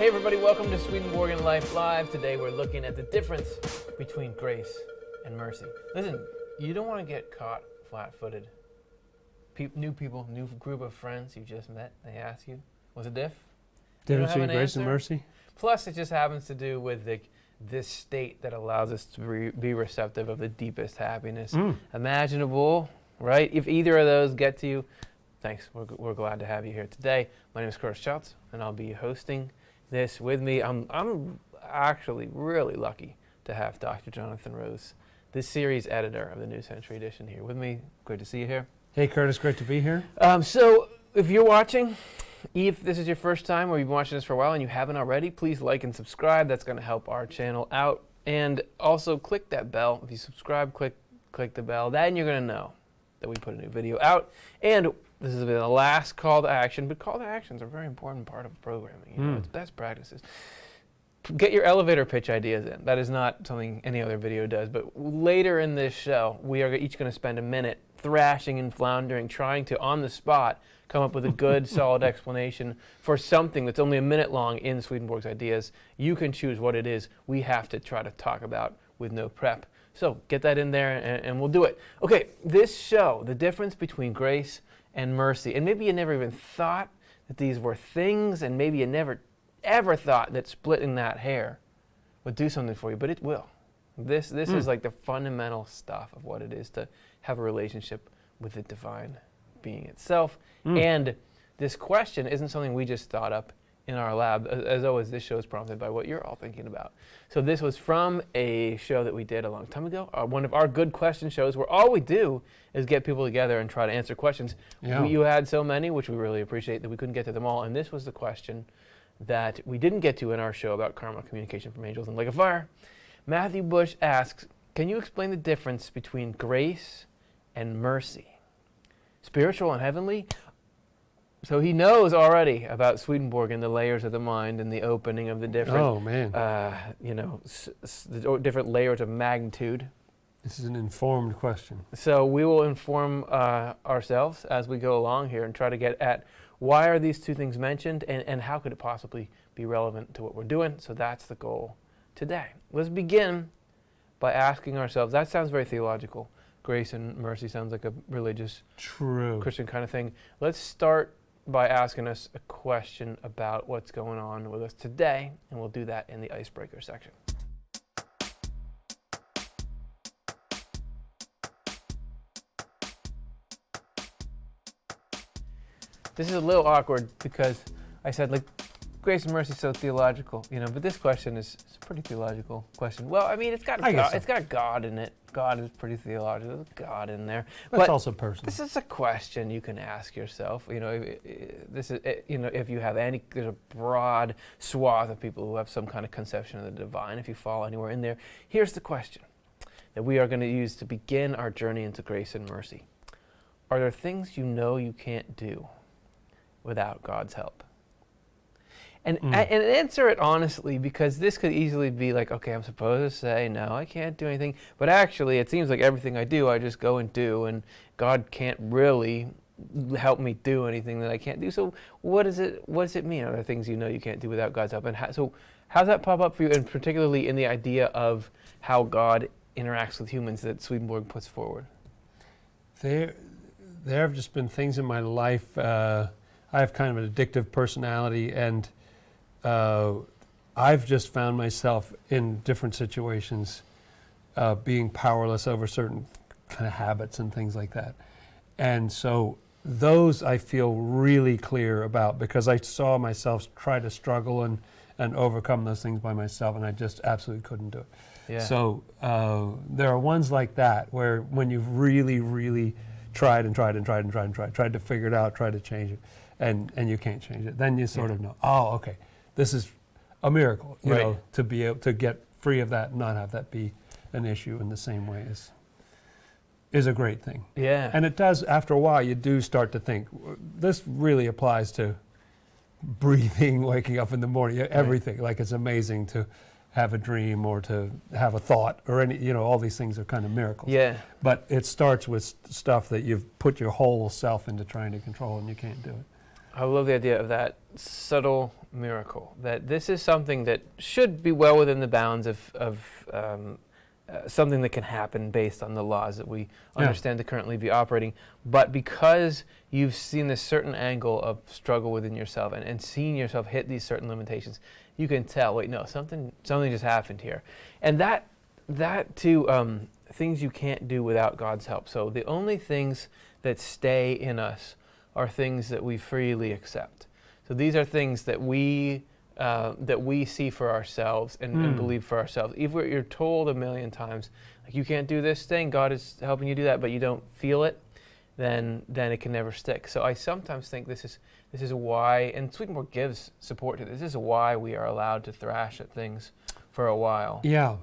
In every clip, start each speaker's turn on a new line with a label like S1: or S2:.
S1: Hey everybody, welcome to Swedenborgian Life Live. Today we're looking at the difference between grace and mercy. Listen, you don't want to get caught flat-footed. New people, new group of friends you just met, they ask you, what's the
S2: difference between grace and mercy?
S1: Plus it just happens to do with this state that allows us to be receptive of the deepest happiness imaginable, right? If either of those get to you, thanks, we're glad to have you here today. My name is Curtis Schultz, and I'll be hosting this with me. I'm actually really lucky to have Dr. Jonathan Rose, this series editor of the New Century Edition, here with me. Great to see you here.
S2: Hey Curtis, great to be here.
S1: So if you're watching, if this is your first time or you've been watching this for a while and you haven't already, please like and subscribe. That's going to help our channel out. And also click that bell. If you subscribe, click the bell. Then you're going to know that we put a new video out. And this is the last call to action, but call to actions are a very important part of programming. You know, it's best practices. Get your elevator pitch ideas in. That is not something any other video does, but later in this show, we are each going to spend a minute thrashing and floundering, trying to, on the spot, come up with a good, solid explanation for something that's only a minute long in Swedenborg's ideas. You can choose what it is we have to try to talk about with no prep. So get that in there and we'll do it. Okay, this show, the difference between grace and mercy. And maybe you never even thought that these were things, and maybe you never ever thought that splitting that hair would do something for you, but it will. This is like the fundamental stuff of what it is to have a relationship with the divine being itself. And this question isn't something we just thought up in our lab. As always, this show is prompted by what you're all thinking about. So this was from a show that we did a long time ago, one of our good question shows, where all we do is get people together and try to answer questions.
S2: Yeah.
S1: You had so many, which we really appreciate, that we couldn't get to them all. And this was the question that we didn't get to in our show about karma, communication from angels, and Lake of Fire. Matthew Bush asks, can you explain the difference between grace and mercy? Spiritual and heavenly? So he knows already about Swedenborg and the layers of the mind and the opening of the different, the different layers of magnitude.
S2: This is an informed question.
S1: So we will inform ourselves as we go along here and try to get at why are these two things mentioned and how could it possibly be relevant to what we're doing. So that's the goal today. Let's begin by asking ourselves, that sounds very theological. Grace and mercy sounds like a religious, Christian kind of thing. Let's start by asking us a question about what's going on with us today, and we'll do that in the icebreaker section. This is a little awkward because I said, like, grace and mercy is so theological, but this question is a pretty theological question. Well, I mean, it's got God in it. God is pretty theological. There's God in there.
S2: But also personal.
S1: This is a question you can ask yourself. If you have there's a broad swath of people who have some kind of conception of the divine. If you fall anywhere in there, here's the question that we are going to use to begin our journey into grace and mercy. Are there things you know you can't do without God's help? And answer it honestly, because this could easily be like, okay, I'm supposed to say, no, I can't do anything. But actually, it seems like everything I do, I just go and do, and God can't really help me do anything that I can't do. So what does it mean? Are there things you know you can't do without God's help? And so how does that pop up for you, and particularly in the idea of how God interacts with humans that Swedenborg puts forward?
S2: There have just been things in my life. I have kind of an addictive personality, and I've just found myself in different situations being powerless over certain kind of habits and things like that. And so those I feel really clear about, because I saw myself try to struggle and overcome those things by myself, and I just absolutely couldn't do it.
S1: Yeah.
S2: So there are ones like that where when you've really, really tried to figure it out, tried to change it, and you can't change it, then you sort of know, oh, okay, this is a miracle, you know, to be able to get free of that and not have that be an issue in the same way is a great thing.
S1: Yeah.
S2: And it does, after a while, you do start to think, this really applies to breathing, waking up in the morning, everything. Like, it's amazing to have a dream or to have a thought or all these things are kind of miracles.
S1: Yeah.
S2: But it starts with stuff that you've put your whole self into trying to control and you can't do it.
S1: I love the idea of that subtle miracle, that this is something that should be well within the bounds of something that can happen based on the laws that we understand to currently be operating. But because you've seen this certain angle of struggle within yourself and seen yourself hit these certain limitations, you can tell, wait, no, something just happened here. And that too, things you can't do without God's help. So the only things that stay in us are things that we freely accept. So these are things that we see for ourselves and believe for ourselves. If you're told a million times, like, you can't do this thing, God is helping you do that, but you don't feel it, then it can never stick. So I sometimes think this is why, and Swedenborg gives support to this. This is why we are allowed to thrash at things for a while.
S2: Yeah.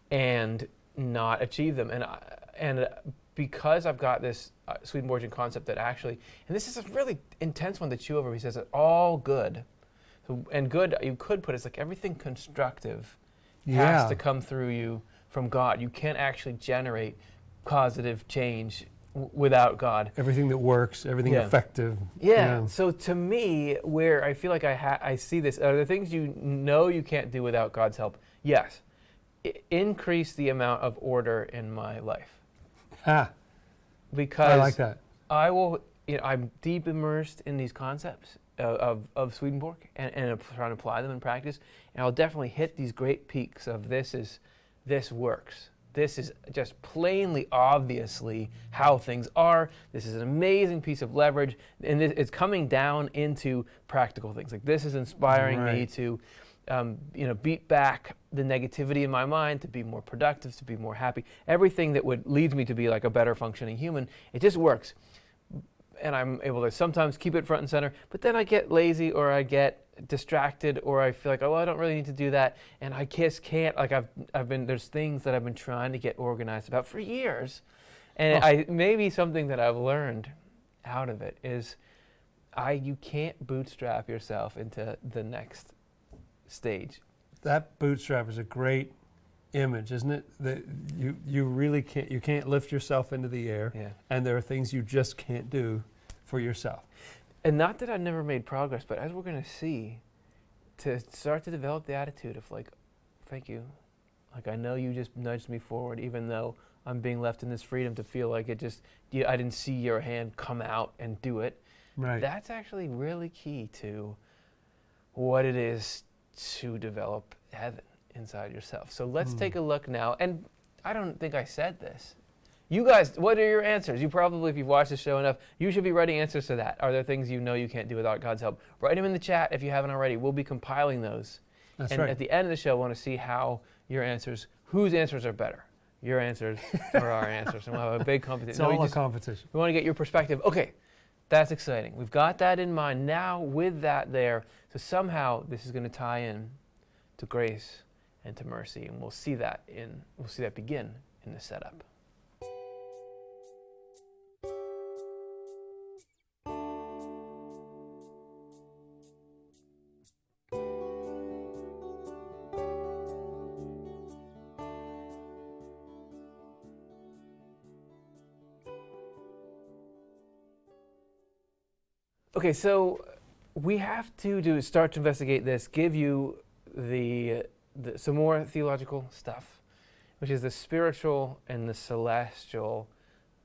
S1: And not achieve them. And because I've got this Swedenborgian concept that actually, and this is a really intense one to chew over, he says that all good, so, and good, you could put it as like everything constructive has to come through you from God. You can't actually generate positive change without God.
S2: Everything that works, everything effective.
S1: Yeah. So to me, where I feel like I see this, are the things you know you can't do without God's help? Yes. Increase the amount of order in my life. Because
S2: I like that.
S1: I will, I'm deep immersed in these concepts of Swedenborg and trying to apply them in practice, and I'll definitely hit these great peaks of this works. This is just plainly, obviously how things are. This is an amazing piece of leverage, and it's coming down into practical things. Like, this is inspiring me to beat back the negativity in my mind, to be more productive, to be more happy. Everything that would lead me to be like a better functioning human, it just works. And I'm able to sometimes keep it front and center, but then I get lazy, or I get distracted, or I feel like, oh, I don't really need to do that, and I just can't. Like, there's things that I've been trying to get organized about for years, and maybe something that I've learned out of it is you can't bootstrap yourself into the next stage.
S2: That bootstrap is a great image, isn't it? That you really can't lift yourself into the air, and there are things you just can't do for yourself.
S1: And not that I never made progress, but as we're going to see, to start to develop the attitude of like, thank you. Like, I know you just nudged me forward, even though I'm being left in this freedom to feel like I didn't see your hand come out and do it.
S2: Right.
S1: That's actually really key to what it is to develop heaven inside yourself. So let's take a look now. And I don't think I said this. You guys, what are your answers? You probably, if you've watched the show enough, you should be writing answers to that. Are there things you know you can't do without God's help? Write them in the chat if you haven't already. We'll be compiling those.
S2: That's
S1: and
S2: right.
S1: at the end of the show, I want to see whose answers are better. Your answers or our answers. And we'll have a big competition.
S2: It's all a competition.
S1: We want to get your perspective. Okay, that's exciting. We've got that in mind. Now, with that there, so somehow this is going to tie in to grace and to mercy, and we'll see that begin in the setup. Okay, so we have to start to investigate this, give you some more theological stuff, which is the spiritual and the celestial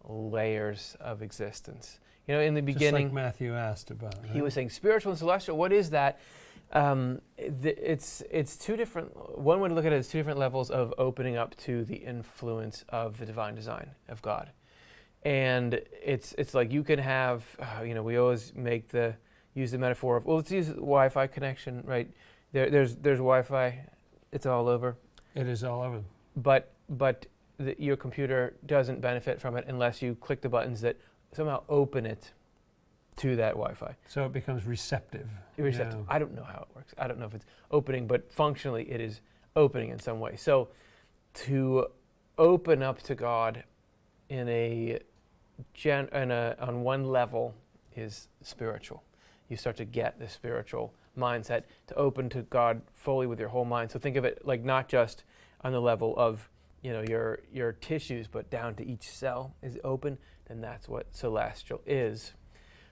S1: layers of existence. In the beginning,
S2: just like Matthew asked about, right?
S1: He was saying spiritual and celestial. What is that? It's two different. One way to look at it is two different levels of opening up to the influence of the divine design of God. And it's like you can have, we always use the metaphor of, well, let's use Wi-Fi connection, right? There's Wi-Fi, it's all over.
S2: It is all over.
S1: But your computer doesn't benefit from it unless you click the buttons that somehow open it to that Wi-Fi.
S2: So it becomes receptive.
S1: Yeah. I don't know how it works. I don't know if it's opening, but functionally it is opening in some way. So to open up to God on one level is spiritual. You start to get the spiritual mindset to open to God fully with your whole mind. So think of it like not just on the level of your tissues, but down to each cell is open. Then that's what celestial is.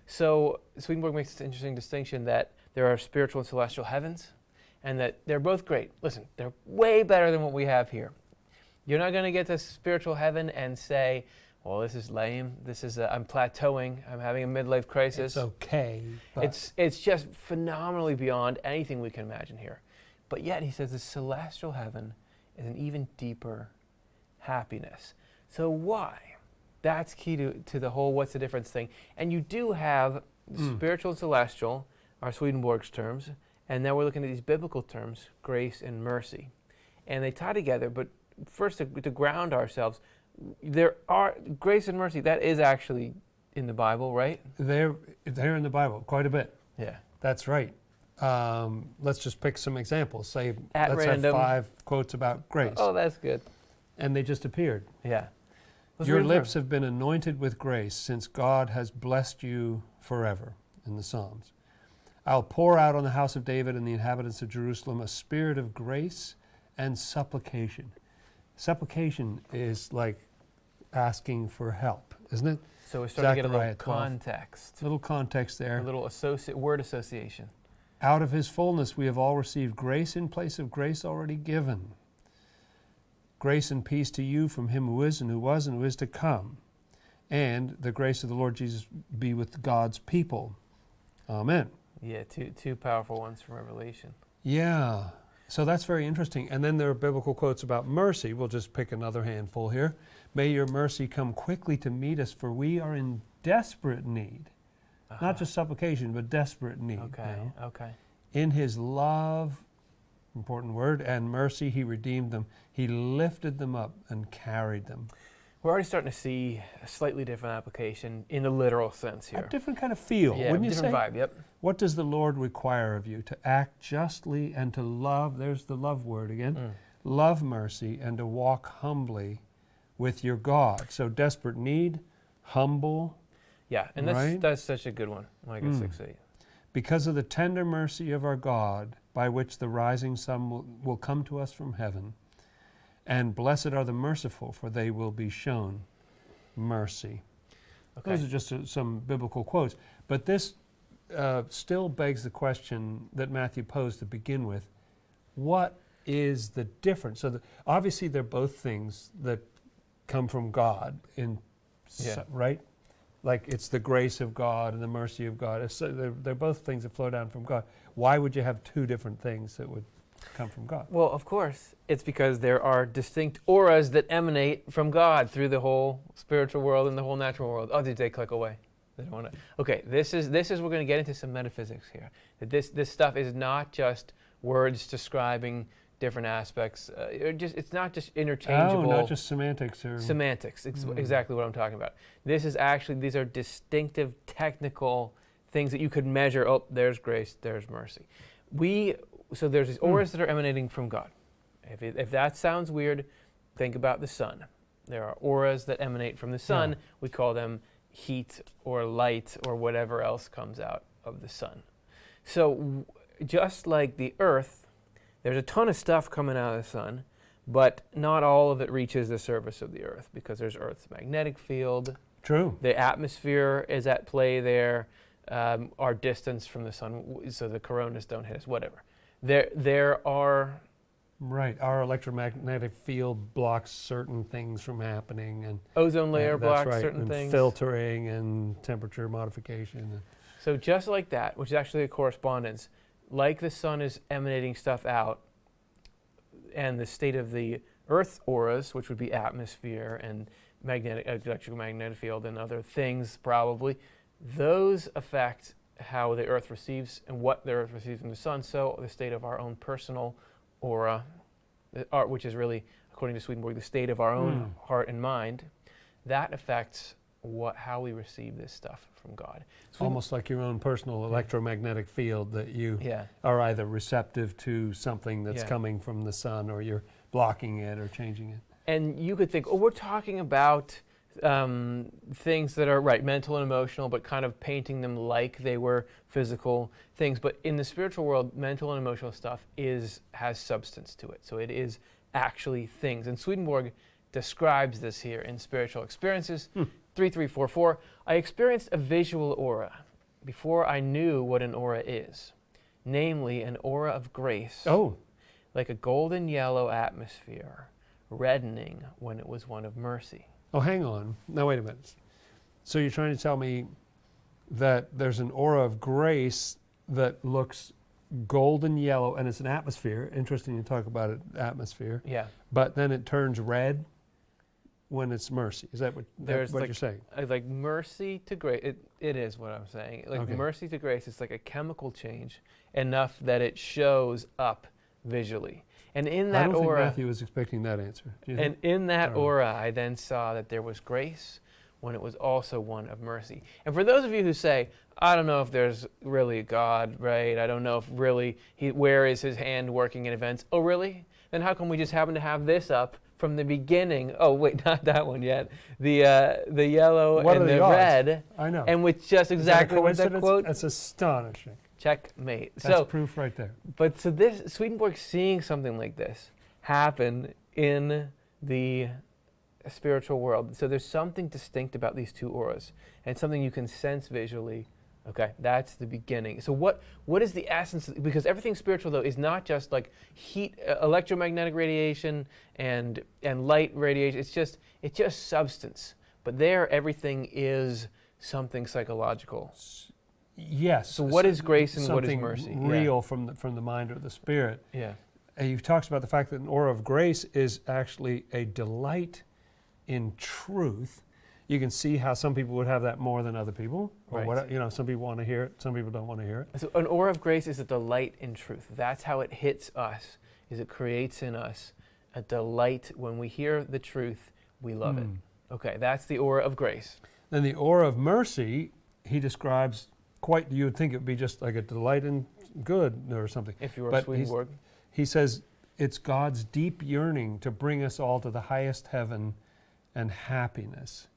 S1: So Swedenborg makes this interesting distinction that there are spiritual and celestial heavens, and that they're both great. Listen, they're way better than what we have here. You're not going to get to spiritual heaven and say, well, this is lame. This is I'm plateauing. I'm having a midlife crisis.
S2: It's okay. But
S1: It's just phenomenally beyond anything we can imagine here. But yet he says the celestial heaven is an even deeper happiness. So why? That's key to the whole what's the difference thing. And you do have spiritual and celestial, are Swedenborg's terms, and now we're looking at these biblical terms, grace and mercy. And they tie together, but first to ground ourselves, there are grace and mercy, that is actually in the Bible, right?
S2: they're in the Bible quite a bit.
S1: Yeah.
S2: That's right. Let's just pick some examples. Say,
S1: At
S2: let's
S1: random.
S2: have 5 quotes about grace.
S1: Oh, that's good.
S2: And they just appeared.
S1: Yeah. Let's
S2: Your
S1: read
S2: lips
S1: them.
S2: have been anointed with grace since God has blessed you forever, in the Psalms. I'll pour out on the house of David and the inhabitants of Jerusalem a spirit of grace and supplication. Supplication is like asking for help, isn't it?
S1: So we're starting to get a little
S2: Zechariah 12.
S1: context,
S2: Little context there.
S1: a little word association.
S2: Out of his fullness we have all received grace in place of grace already given. Grace and peace to you from him who is and who was and who is to come. And the grace of the Lord Jesus be with God's people. Amen.
S1: Yeah, two powerful ones from Revelation.
S2: Yeah. So that's very interesting. And then there are biblical quotes about mercy. We'll just pick another handful here. May your mercy come quickly to meet us, for we are in desperate need. Not just supplication, but desperate need.
S1: Okay,
S2: you know.
S1: okay.
S2: In his love, important word, and mercy, he redeemed them. He lifted them up and carried them.
S1: We're already starting to see a slightly different application in the literal sense here.
S2: A different kind of feel,
S1: Yeah,
S2: wouldn't you
S1: different
S2: say?
S1: vibe, yep.
S2: What does the Lord require of you? To act justly and to love, there's the love word again, love mercy and to walk humbly with your God. So desperate need, humble,
S1: Yeah, and
S2: Right?
S1: that's such a good one, like a 6-8.
S2: because of the tender mercy of our God, by which the rising sun will come to us from heaven. And blessed are the merciful, for they will be shown mercy.
S1: Okay.
S2: Those are just some biblical quotes. But this still begs the question that Matthew posed to begin with. What is the difference? So obviously they're both things that come from God,
S1: Yeah.
S2: right? Like it's the grace of God and the mercy of God. They're both things that flow down from God. Why would you have 2 different things that would come from God?
S1: Well, of course, it's because there are distinct auras that emanate from God through the whole spiritual world and the whole natural world. Oh, did they click away? They don't want to. Okay, this is we're going to get into some metaphysics here. That this stuff is not just words describing different aspects. It's not just interchangeable.
S2: Oh, not just semantics.
S1: Semantics, exactly what I'm talking about. These are distinctive technical things that you could measure. Oh, there's grace, there's mercy. So there's these auras that are emanating from God. If that sounds weird, think about the sun. There are auras that emanate from the sun.
S2: Yeah.
S1: We call them heat or light or whatever else comes out of the sun. So just like the earth, there's a ton of stuff coming out of the sun, but not all of it reaches the surface of the earth because there's Earth's magnetic field.
S2: True.
S1: The atmosphere is at play there. Our distance from the sun, so the coronas don't hit us, whatever. There are...
S2: Right. Our electromagnetic field blocks certain things from happening. And
S1: ozone layer
S2: that's
S1: blocks
S2: right,
S1: certain
S2: and
S1: things.
S2: filtering and temperature modification.
S1: So just like that, which is actually a correspondence, like the sun is emanating stuff out, and the state of the Earth's auras, which would be atmosphere and electromagnetic field and other things probably, those affect how the Earth receives and what the Earth receives from the sun. So the state of our own personal aura, which is really, according to Swedenborg, the state of our own heart and mind, that affects how we receive this stuff from God.
S2: It's almost like your own personal electromagnetic field that you are either receptive to something that's coming from the sun, or you're blocking it or changing it.
S1: And you could think, oh, we're talking about things that are, mental and emotional, but kind of painting them like they were physical things. But in the spiritual world, mental and emotional stuff has substance to it. So it is actually things. And Swedenborg describes this here in Spiritual Experiences. 3344. I experienced a visual aura. before I knew what an aura is, namely an aura of grace,
S2: Oh,
S1: like a golden yellow atmosphere, reddening when it was one of mercy.
S2: oh, hang on. Now, wait a minute. So you're trying to tell me that there's an aura of grace that looks golden yellow, and it's an atmosphere. Interesting you talk about it, atmosphere.
S1: Yeah.
S2: But then it turns red when it's mercy. Is that what,
S1: There's
S2: what
S1: like,
S2: you're saying?
S1: Like mercy to grace, it is what I'm saying. Like
S2: Okay.
S1: mercy to grace, it's like a chemical change enough that it shows up visually. And in
S2: I
S1: that
S2: don't
S1: aura,
S2: think Matthew was expecting that answer. Do you
S1: and
S2: think?
S1: in that
S2: Oh.
S1: aura, I then saw that there was grace when it was also one of mercy. And for those of you who say, I don't know if there's really a God, right? I don't know if really, where is his hand working in events? Oh, really? Then how come we just happen to have this up from the beginning? Oh, wait, not that one yet. The yellow
S2: What
S1: and
S2: are the
S1: the
S2: odds?
S1: red.
S2: I know.
S1: And with just
S2: Is that a
S1: exactly what that
S2: coincidence?
S1: quote.
S2: That's astonishing.
S1: Checkmate.
S2: That's
S1: So,
S2: proof right there.
S1: but so this, Swedenborg seeing something like this happen in the spiritual world. So there's something distinct about these two auras, and something you can sense visually. Okay, that's the beginning. So what is the essence? Because everything spiritual, though, is not just like heat, electromagnetic radiation and light radiation. It's just substance. But there, everything is something psychological.
S2: Yes.
S1: So what is grace and what is
S2: something
S1: mercy?
S2: real from the mind or the spirit.
S1: Yeah.
S2: And he talks about the fact that an aura of grace is actually a delight in truth. You can see how some people would have that more than other people, or
S1: Right.
S2: what, you know, some people want to hear it, some people don't want to hear it.
S1: So an aura of grace is a delight in truth. That's how it hits us. Is it creates in us a delight when we hear the truth. We love it. Okay, that's the aura of grace.
S2: Then the aura of mercy, he describes quite. You would think it would be just like a delight in good or something.
S1: If you were
S2: But
S1: Swedenborg.
S2: He says it's God's deep yearning to bring us all to the highest heaven and happiness.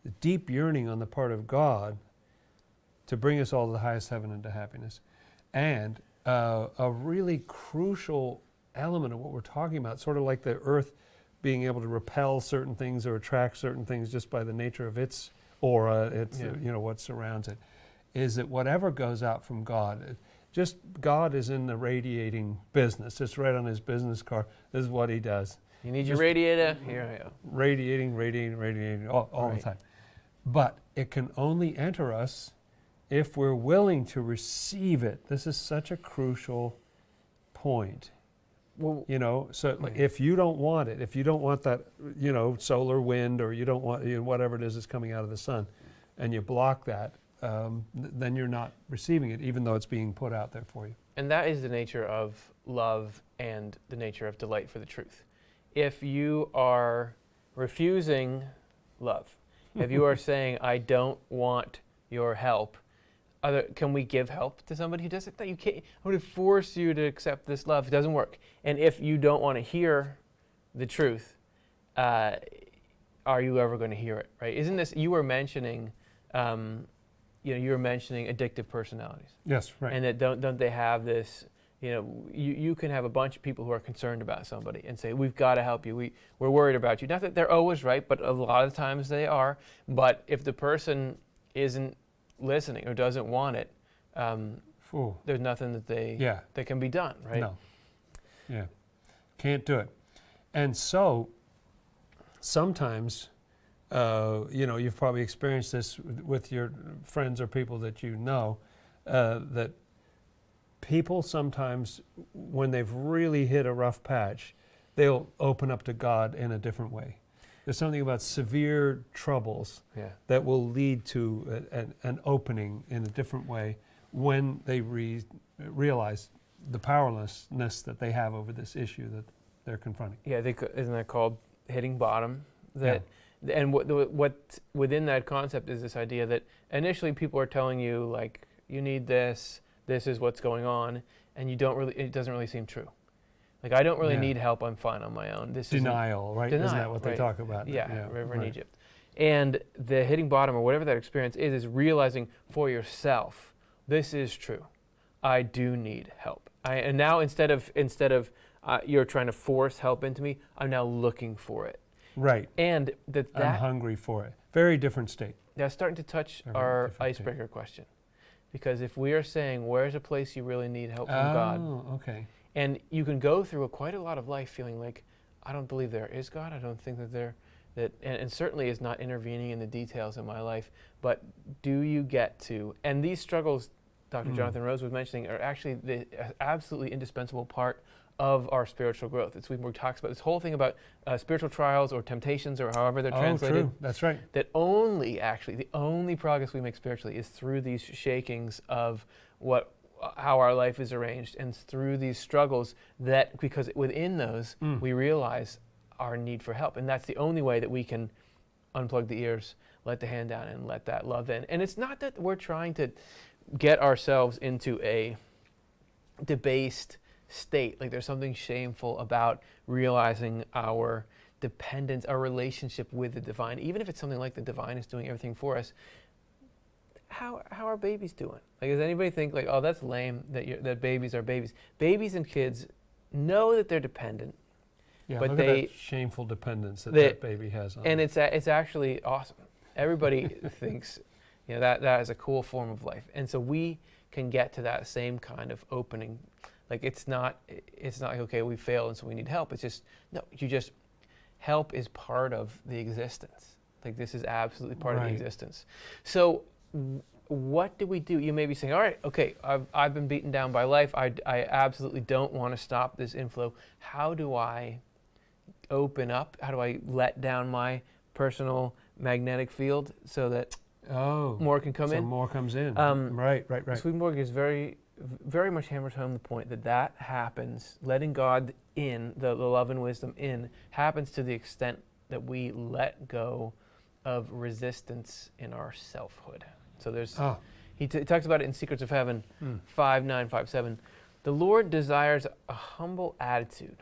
S2: The deep yearning on the part of God to bring us all to the highest heaven and to happiness. And a really crucial element of what we're talking about, sort of like the earth being able to repel certain things or attract certain things just by the nature of its aura, its, you know, what surrounds it, is that whatever goes out from God, just God is in the radiating business. It's right on his business card. This is what he does.
S1: You need your radiator? Here I go.
S2: Radiating all the time. But it can only enter us if we're willing to receive it. This is such a crucial point.
S1: Well,
S2: You know, so like, if you don't want it, if you don't want that, you know, solar wind, or you don't want, you know, whatever it is that's coming out of the sun, and you block that, then you're not receiving it, even though it's being put out there for you.
S1: and that is the nature of love and the nature of delight for the truth. If you are refusing love, if you are saying, I don't want your help, can we give help to somebody who doesn't? You can't. I would force you to accept this love. It doesn't work. And if you don't want to hear the truth, are you ever going to hear it? Right? Isn't this? You were mentioning, you were mentioning addictive personalities.
S2: Yes, right.
S1: And that don't they have this? You know, you can have a bunch of people who are concerned about somebody and say, we've got to help you. We're worried about you. Not that they're always right, but a lot of times they are. But if the person isn't listening or doesn't want it, there's nothing that can be done, right?
S2: No. Yeah. Can't do it. And so sometimes, you've probably experienced this with your friends or people that you know, that people sometimes, when they've really hit a rough patch, they'll open up to God in a different way. There's something about severe troubles that will lead to an opening in a different way when they realize the powerlessness that they have over this issue that they're confronting.
S1: Yeah, isn't that called hitting bottom? And what within that concept is this idea that initially people are telling you, like, you need this is what's going on, and it doesn't really seem true. Like, I don't really need help, I'm fine on my own.
S2: Denial, right?
S1: Denial,
S2: Isn't that what they talk about?
S1: Yeah, River in Egypt. And the hitting bottom, or whatever that experience is realizing for yourself, this is true. I do need help. And now instead of you're trying to force help into me, I'm now looking for it.
S2: Right.
S1: And
S2: I'm hungry for it. Very different state.
S1: That's starting to touch our icebreaker question. Because if we are saying, where's a place you really need help from God?
S2: Oh, okay.
S1: And you can go through quite a lot of life feeling like, I don't believe there is God. I don't think and certainly is not intervening in the details of my life. But do you get to, and these struggles Dr. Jonathan Rose was mentioning are actually the absolutely indispensable part of our spiritual growth. Swedenborg talks about this whole thing about spiritual trials or temptations or however they're translated.
S2: True. That's right.
S1: That the only progress we make spiritually is through these shakings of how our life is arranged, and through these struggles because within those we realize our need for help. And that's the only way that we can unplug the ears, let the hand down, and let that love in. And it's not that we're trying to get ourselves into a debased state, like there's something shameful about realizing our dependence, our relationship with the divine, even if it's something like the divine is doing everything for us. How are babies doing? Like, does anybody think like, oh, that's lame that babies are babies? Babies and kids know that they're dependent.
S2: Yeah,
S1: but
S2: look at that shameful dependence that baby has on
S1: and
S2: it.
S1: It's actually awesome. Everybody thinks that is a cool form of life, and so we can get to that same kind of opening. Like it's not like, okay, we failed and so we need help. It's just help is part of the existence. Like this is absolutely part of the existence. So what do we do? You may be saying, all right, okay, I've been beaten down by life. I absolutely don't want to stop this inflow. How do I open up? How do I let down my personal magnetic field so that more can come in?
S2: So more comes in. Right.
S1: Swedenborg is very, very much hammers home the point that happens, letting God in, the love and wisdom in, happens to the extent that we let go of resistance in our selfhood. So there's, he talks about it in Secrets of Heaven, 5:9, 5:7. The Lord desires a humble attitude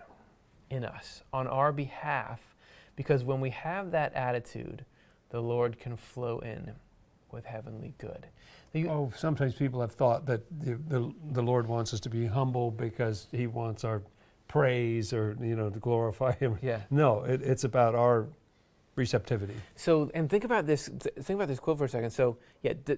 S1: in us on our behalf, because when we have that attitude, the Lord can flow in with heavenly good.
S2: Sometimes people have thought that the Lord wants us to be humble because He wants our praise or to glorify Him.
S1: Yeah.
S2: No, it's about our receptivity.
S1: So, and think about this quote for a second. So,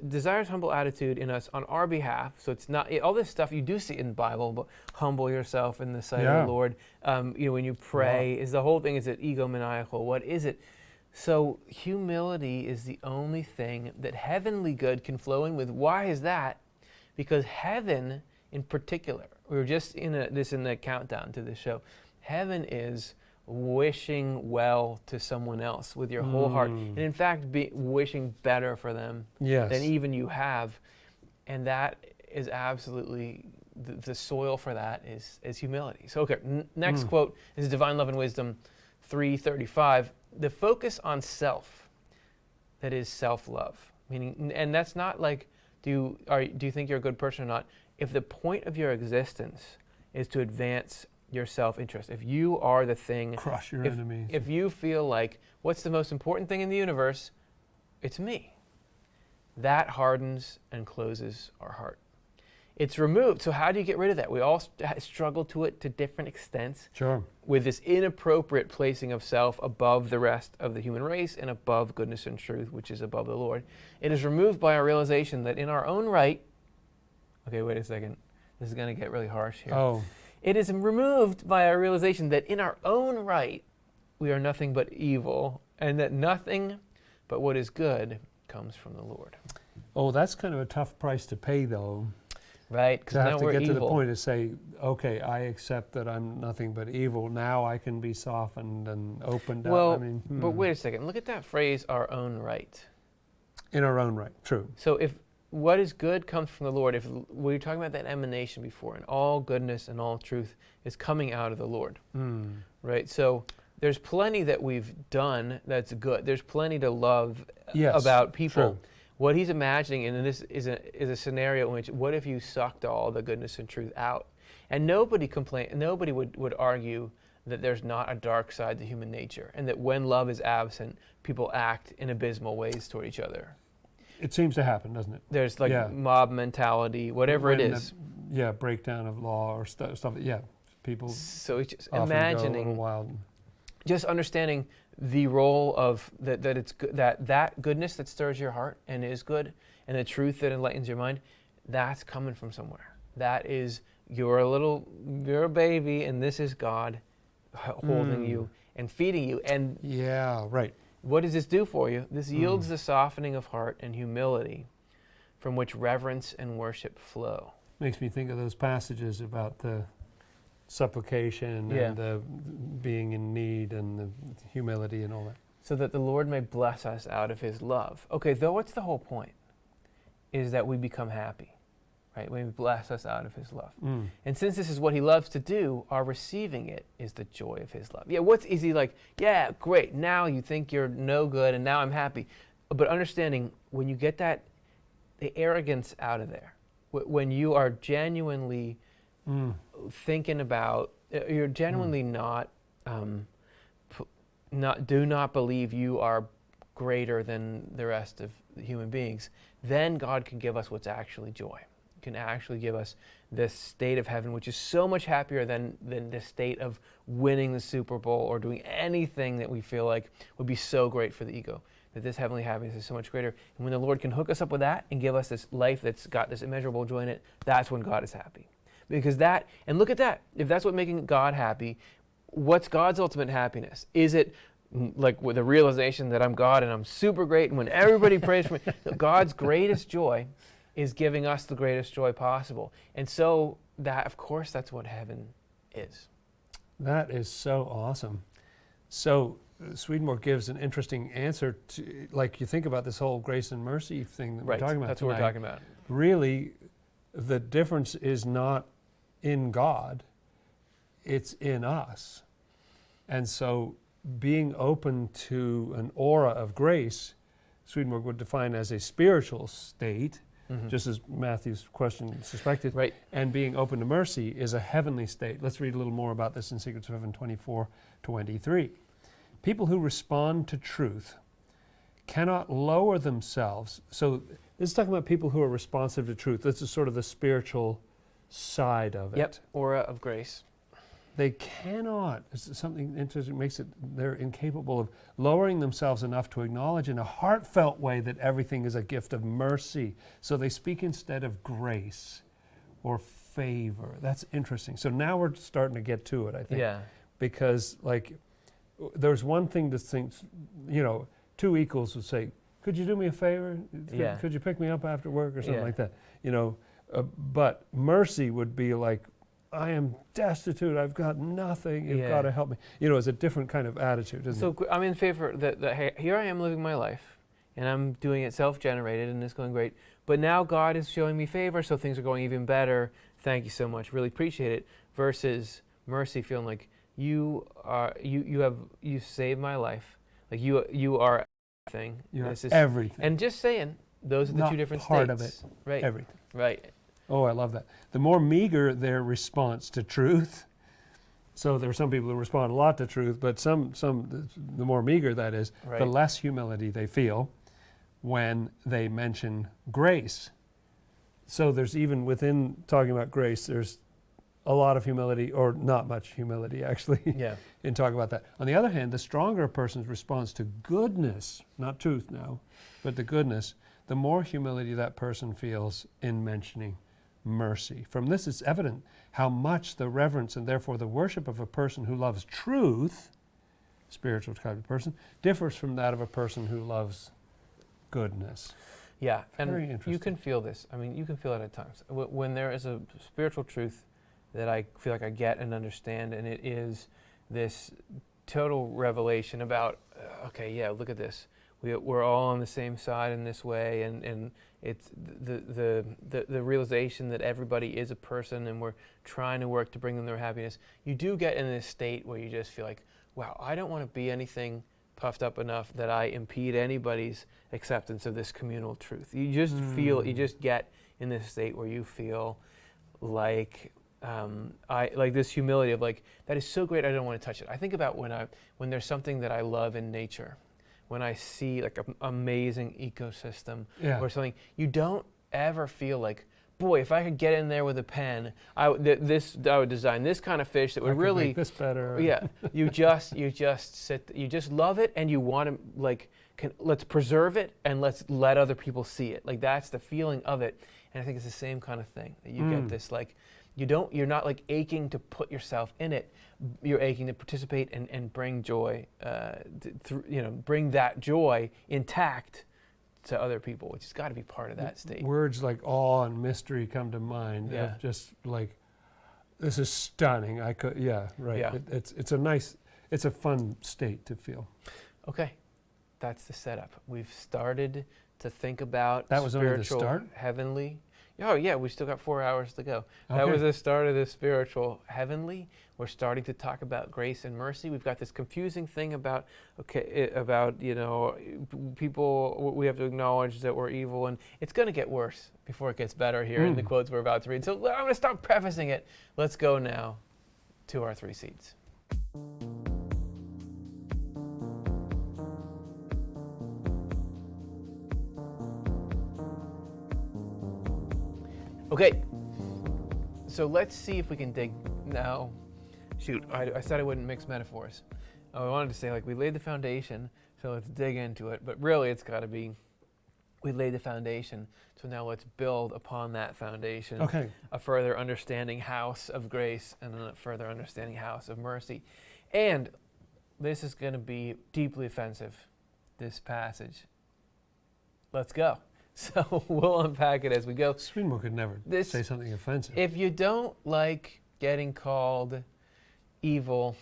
S1: desires humble attitude in us on our behalf. So it's not all this stuff you do see in the Bible, but humble yourself in the sight of the Lord. When you pray, is the whole thing, is it egomaniacal? What is it? So humility is the only thing that heavenly good can flow in with. Why is that? Because heaven, in particular, we were just in the countdown to this show. Heaven is wishing well to someone else with your whole heart, and in fact wishing better for them than even you have. And that is absolutely the soil for that is humility. So next quote is Divine Love and Wisdom 3:35. The focus on self, that is self-love, meaning, and that's not like do you think you're a good person or not. If the point of your existence is to advance your self-interest, if you are the thing,
S2: crush your enemies. If
S1: you feel like, what's the most important thing in the universe? It's me. That hardens and closes our heart. It's removed. So how do you get rid of that? We all struggle to it to different extents.
S2: Sure.
S1: With this inappropriate placing of self above the rest of the human race and above goodness and truth, which is above the Lord. It is removed by our realization that in our own right, okay, wait a second. This is going to get really harsh here. It is removed by our realization that in our own right, we are nothing but evil, and that nothing but what is good comes from the Lord.
S2: That's kind of a tough price to pay, though.
S1: Right, because now we're evil.
S2: To get to the point to say, okay, I accept that I'm nothing but evil. Now I can be softened and opened up.
S1: But wait a second. Look at that phrase, our own right.
S2: In our own right, true.
S1: So if what is good comes from the Lord, if we were talking about that emanation before, and all goodness and all truth is coming out of the Lord, right? So there's plenty that we've done that's good. There's plenty to love about people.
S2: True.
S1: What he's imagining, and this is a scenario in which, what if you sucked all the goodness and truth out? And nobody would argue that there's not a dark side to human nature, and that when love is absent, people act in abysmal ways toward each other.
S2: It seems to happen, doesn't it?
S1: There's mob mentality, whatever it is.
S2: Breakdown of law or stuff. People.
S1: So it's just
S2: imagining, go a little wild.
S1: Just understanding the role of that it's that goodness that stirs your heart and is good, and the truth that enlightens your mind, that's coming from somewhere. That is, you're a baby, and this is God holding you and feeding you. And
S2: Yeah, right.
S1: what does this do for you? This yields the softening of heart and humility from which reverence and worship flow.
S2: Makes me think of those passages about the supplication
S1: Yeah.
S2: and the being in need and the humility and all that.
S1: So that the Lord may bless us out of his love. Okay, though what's the whole point? Is that we become happy, right? When he bless us out of his love. And since this is what he loves to do, our receiving it is the joy of his love. Yeah, what's easy like, yeah, great, now you think you're no good and now I'm happy. But understanding when you get that, the arrogance out of there, when you are genuinely thinking about, you're genuinely do not believe you are greater than the rest of the human beings, then God can give us what's actually joy. Can actually give us this state of heaven, which is so much happier than the state of winning the Super Bowl or doing anything that we feel like would be so great for the ego. That this heavenly happiness is so much greater. And when the Lord can hook us up with that and give us this life that's got this immeasurable joy in it, that's when God is happy. Because that, and look at that, if that's what making God happy, what's God's ultimate happiness? Is it like with the realization that I'm God and I'm super great and when everybody prays for me? God's greatest joy is giving us the greatest joy possible. And so that, of course, that's what heaven is.
S2: That is so awesome. So Swedenborg gives an interesting answer to, like you think about this whole grace and mercy thing that we're talking about
S1: That's
S2: tonight.
S1: what we're talking about.
S2: Really, the difference is not in God, it's in us. And so being open to an aura of grace, Swedenborg would define as a spiritual state, just as Matthew's question suspected,
S1: Right.
S2: and being open to mercy is a heavenly state. Let's read a little more about this in Secrets of Heaven 24:23. People who respond to truth cannot lower themselves. So this is talking about people who are responsive to truth. This is sort of the spiritual side of it.
S1: Yep, aura of grace.
S2: They cannot, this is something interesting, makes it, they're incapable of lowering themselves enough to acknowledge in a heartfelt way that everything is a gift of mercy. So they speak instead of grace or favor. That's interesting. So now we're starting to get to it, I think.
S1: Yeah.
S2: Because, like, there's one thing to think, you know, two equals would say, could you do me a favor?
S1: Yeah.
S2: Could you pick me up after work or something
S1: Yeah.
S2: like that? You know, but mercy would be like, I am destitute, I've got nothing, you've
S1: Yeah.
S2: got to help me. You know, it's a different kind of attitude, isn't it?
S1: So I'm in favor that hey, here I am living my life, and I'm doing it self-generated, and it's going great. But now God is showing me favor, so things are going even better. Thank you so much, really appreciate it. Versus mercy, feeling like you saved my life, like you are everything.
S2: You're
S1: This is,
S2: everything.
S1: and just saying, those are the
S2: Not
S1: two different
S2: part
S1: states.
S2: of it,
S1: Right.
S2: everything.
S1: Right.
S2: Oh, I love that. The more meager their response to truth, so there are some people who respond a lot to truth, but the more meager that is,
S1: Right.
S2: the less humility they feel when they mention grace. So there's even within talking about grace, there's a lot of humility, or not much humility actually,
S1: Yeah.
S2: in talking about that. On the other hand, the stronger a person's response to goodness, not truth now, but the goodness, the more humility that person feels in mentioning mercy. From this, it's evident how much the reverence and therefore the worship of a person who loves truth, spiritual kind of person, differs from that of a person who loves goodness.
S1: Yeah, and
S2: Very
S1: you
S2: interesting.
S1: can feel this. I mean, you can feel it at times. When there is a spiritual truth that I feel like I get and understand, and it is this total revelation about, okay, yeah, look at this. We're all on the same side in this way, and it's the realization that everybody is a person, and we're trying to work to bring them their happiness. You do get in this state where you just feel like, wow, I don't want to be anything puffed up enough that I impede anybody's acceptance of this communal truth. You just feel, you just get in this state where you feel like like this humility of like, that is so great, I don't want to touch it. I think about when there's something that I love in nature, when I see like an amazing ecosystem
S2: Yeah.
S1: or something, you don't ever feel like boy, if I could get in there with a pen, I would design this kind of fish that would really
S2: make this better.
S1: Yeah, you just love it, and you want to let's preserve it and let's let other people see it. Like that's the feeling of it, and I think it's the same kind of thing that you get this you're not like aching to put yourself in it. You're aching to participate and bring joy, bring that joy intact to other people, which has got to be part of that state.
S2: Words like awe and mystery come to mind.
S1: Yeah.
S2: Of just like, this is stunning. Yeah. It's a fun state to feel.
S1: Okay, that's the setup. We've started to think about
S2: that was only the
S1: spiritual,
S2: start?
S1: heavenly. Oh yeah, we still got 4 hours to go.
S2: Okay.
S1: That was the start of the spiritual, heavenly. We're starting to talk about grace and mercy. We've got this confusing thing about people. We have to acknowledge that we're evil, and it's going to get worse before it gets better here in the quotes we're about to read. So I'm going to stop prefacing it. Let's go now to our 3 seeds. Okay, so let's see if we can dig now. Shoot, I said I wouldn't mix metaphors. I wanted to say we laid the foundation, so let's dig into it. But really it's got to be, we laid the foundation, so now let's build upon that foundation.
S2: Okay.
S1: A further understanding house of grace and a further understanding house of mercy. And this is going to be deeply offensive, this passage. Let's go. So we'll unpack it as we go.
S2: Swedenborg could never say something offensive.
S1: If you don't like getting called evil,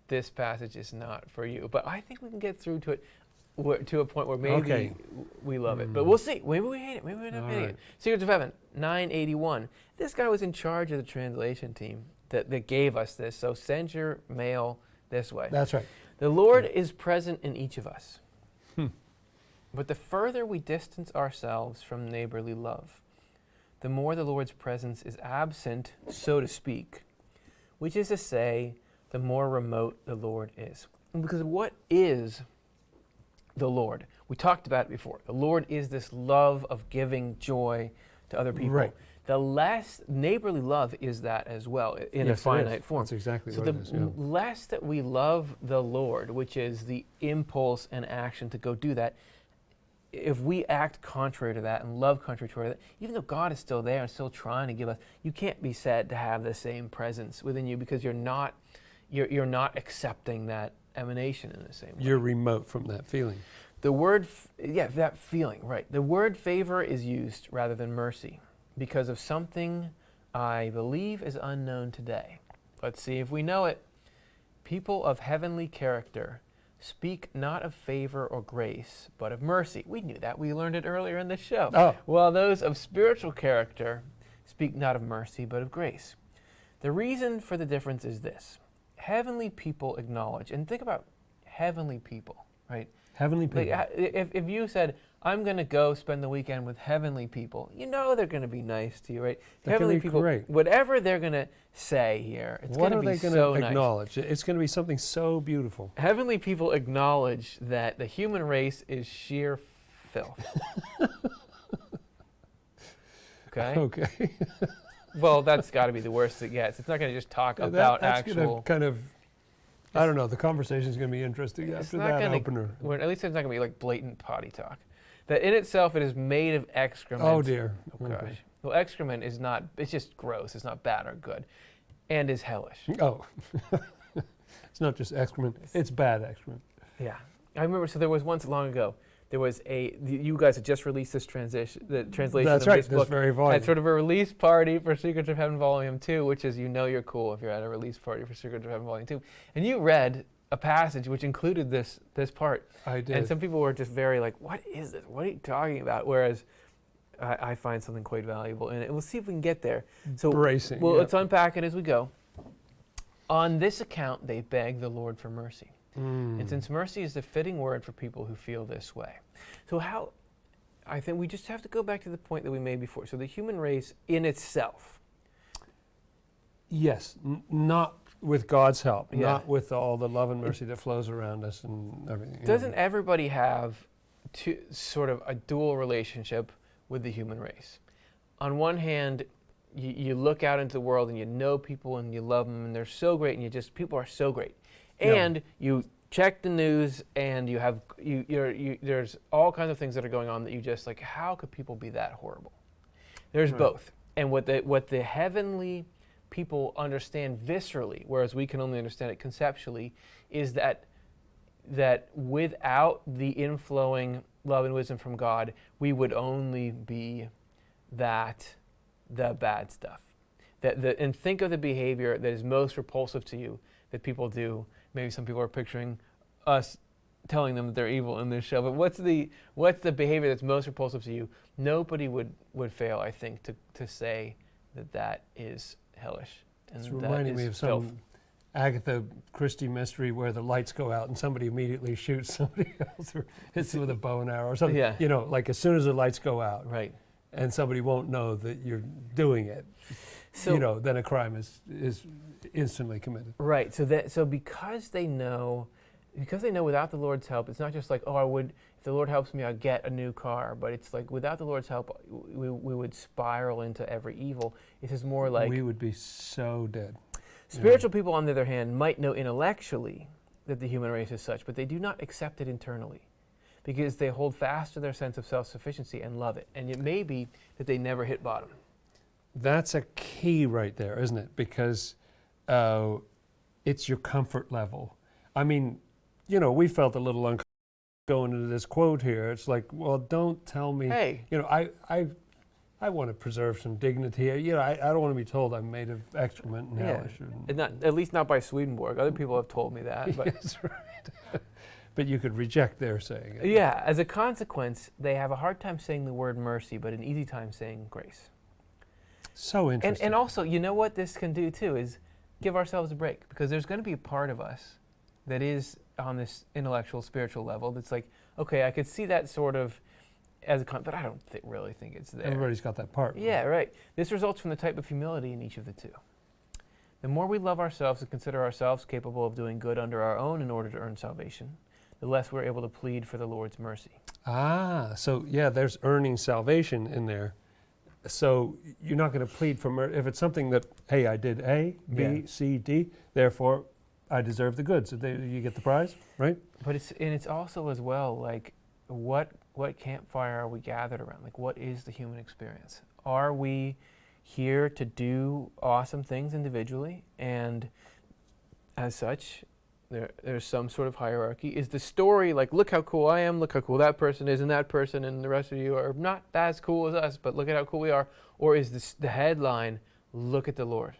S1: this passage is not for you. But I think we can get through to it to a point where maybe we love it. But we'll see. Maybe we hate it. Maybe we don't hate it. Secrets of Heaven, 981. This guy was in charge of the translation team that gave us this. So send your mail this way.
S2: That's right.
S1: The Lord is present in each of us. But the further we distance ourselves from neighborly love, the more the Lord's presence is absent, so to speak, which is to say, the more remote the Lord is. And because what is the Lord? We talked about it before. The Lord is this love of giving joy to other people.
S2: Right.
S1: The less neighborly love is that as well, in a finite form.
S2: That's exactly
S1: so
S2: what it is.
S1: the less that we love the Lord, which is the impulse and action to go do that, if we act contrary to that and love contrary to that, even though God is still there and still trying to give us, you can't be said to have the same presence within you because you're not accepting that emanation in the same way.
S2: You're remote from that feeling.
S1: The word, that feeling, right. The word favor is used rather than mercy because of something I believe is unknown today. Let's see if we know it. People of heavenly character speak not of favor or grace, but of mercy. We knew that. We learned it earlier in the show.
S2: Oh.
S1: While those of spiritual character speak not of mercy, but of grace. The reason for the difference is this. Heavenly people acknowledge, and think about heavenly people, right?
S2: Heavenly people.
S1: If you said, I'm going to go spend the weekend with heavenly people, you know they're going to be nice to you, right? Heavenly people,
S2: great.
S1: Whatever they're going to say here, it's going to be so nice.
S2: What are they going to acknowledge? It's going to be something so beautiful.
S1: Heavenly people acknowledge that the human race is sheer filth. Okay?
S2: Okay.
S1: Well, that's got to be the worst it gets. It's not going to just talk about
S2: that's
S1: actual...
S2: Gonna kind of, I don't know, the conversation's going to be interesting after that opener.
S1: Well, at least it's not going to be like blatant potty talk. That in itself, it is made of excrement.
S2: Oh, dear.
S1: Oh, gosh.
S2: Okay.
S1: Well, excrement is not, it's just gross. It's not bad or good. And is hellish.
S2: Oh. It's not just excrement. It's bad excrement.
S1: Yeah. I remember, so there was once long ago, there was you guys had just released the translation
S2: That's
S1: of
S2: right,
S1: this book.
S2: this very volume.
S1: Had sort of a release party for Secrets of Heaven Volume 2, which is, you know you're cool if you're at a release party for Secrets of Heaven Volume 2. And you read a passage which included this part.
S2: I did.
S1: And some people were just very like, what is this? What are you talking about? Whereas I find something quite valuable in it. We'll see if we can get there. So
S2: Bracing.
S1: Well, let's unpack it as we go. On this account, they beg the Lord for mercy. And since mercy is the fitting word for people who feel this way. So I think we just have to go back to the point that we made before. So the human race in itself.
S2: Yes, not with God's help,
S1: Yeah.
S2: not with all the love and mercy that flows around us and everything.
S1: Doesn't everybody have sort of a dual relationship with the human race? on one hand, you look out into the world and you know people and you love them and they're so great and people are so great.
S2: Yeah.
S1: And you check the news and there's all kinds of things that are going on that you just like, how could people be that horrible? There's
S2: Right.
S1: both. And what the heavenly people understand viscerally, whereas we can only understand it conceptually, is that without the inflowing love and wisdom from God, we would only be the bad stuff. And think of the behavior that is most repulsive to you that people do. Maybe some people are picturing us telling them that they're evil in this show, but what's the behavior that's most repulsive to you? Nobody would fail, I think, to say that is hellish. And
S2: It's
S1: that
S2: reminding
S1: is
S2: me of
S1: filth.
S2: some Agatha Christie mystery where the lights go out and somebody immediately shoots somebody else or hits them with a bow and arrow or something.
S1: Yeah.
S2: You know, like as soon as the lights go out,
S1: Right.
S2: and somebody won't know that you're doing it,
S1: So,
S2: you know, then a crime is instantly committed.
S1: right. So because they know without the Lord's help, it's not just like, oh, if the Lord helps me, I'll get a new car. But it's like without the Lord's help, we would spiral into every evil. It is more like
S2: We would be so dead.
S1: spiritual people, on the other hand, might know intellectually that the human race is such, but they do not accept it internally because they hold fast to their sense of self-sufficiency and love it. And it may be that they never hit bottom.
S2: That's a key right there, isn't it? Because it's your comfort level. I mean, you know, we felt a little uncomfortable going into this quote here. It's like, well, don't tell me.
S1: Hey.
S2: You know, I want to preserve some dignity. You know, I don't want to be told I'm made of excrement and hellish.
S1: And not, at least not by Swedenborg. Other people have told me that. But
S2: That's right. But you could reject their saying it.
S1: yeah, as a consequence, they have a hard time saying the word mercy, but an easy time saying grace.
S2: So interesting.
S1: And also, you know what this can do too is give ourselves a break, because there's going to be a part of us that is on this intellectual, spiritual level that's like, okay, I could see that sort of as a but I don't really think it's there.
S2: Everybody's got that part.
S1: Yeah, right. This results from the type of humility in each of the two. The more we love ourselves and consider ourselves capable of doing good under our own in order to earn salvation, the less we're able to plead for the Lord's mercy.
S2: Ah, so yeah, there's earning salvation in there. So you're not going to plead for mercy. If it's something that, hey, I did A, B,
S1: Yeah.
S2: C, D, therefore I deserve the good. So you get the prize, right?
S1: But it's also as well like what campfire are we gathered around? Like, what is the human experience? Are we here to do awesome things individually, and as such, there's some sort of hierarchy? Is the story like, look how cool I am, look how cool that person is, and that person and the rest of you are not as cool as us, but look at how cool we are? Or is the headline, look at the Lord?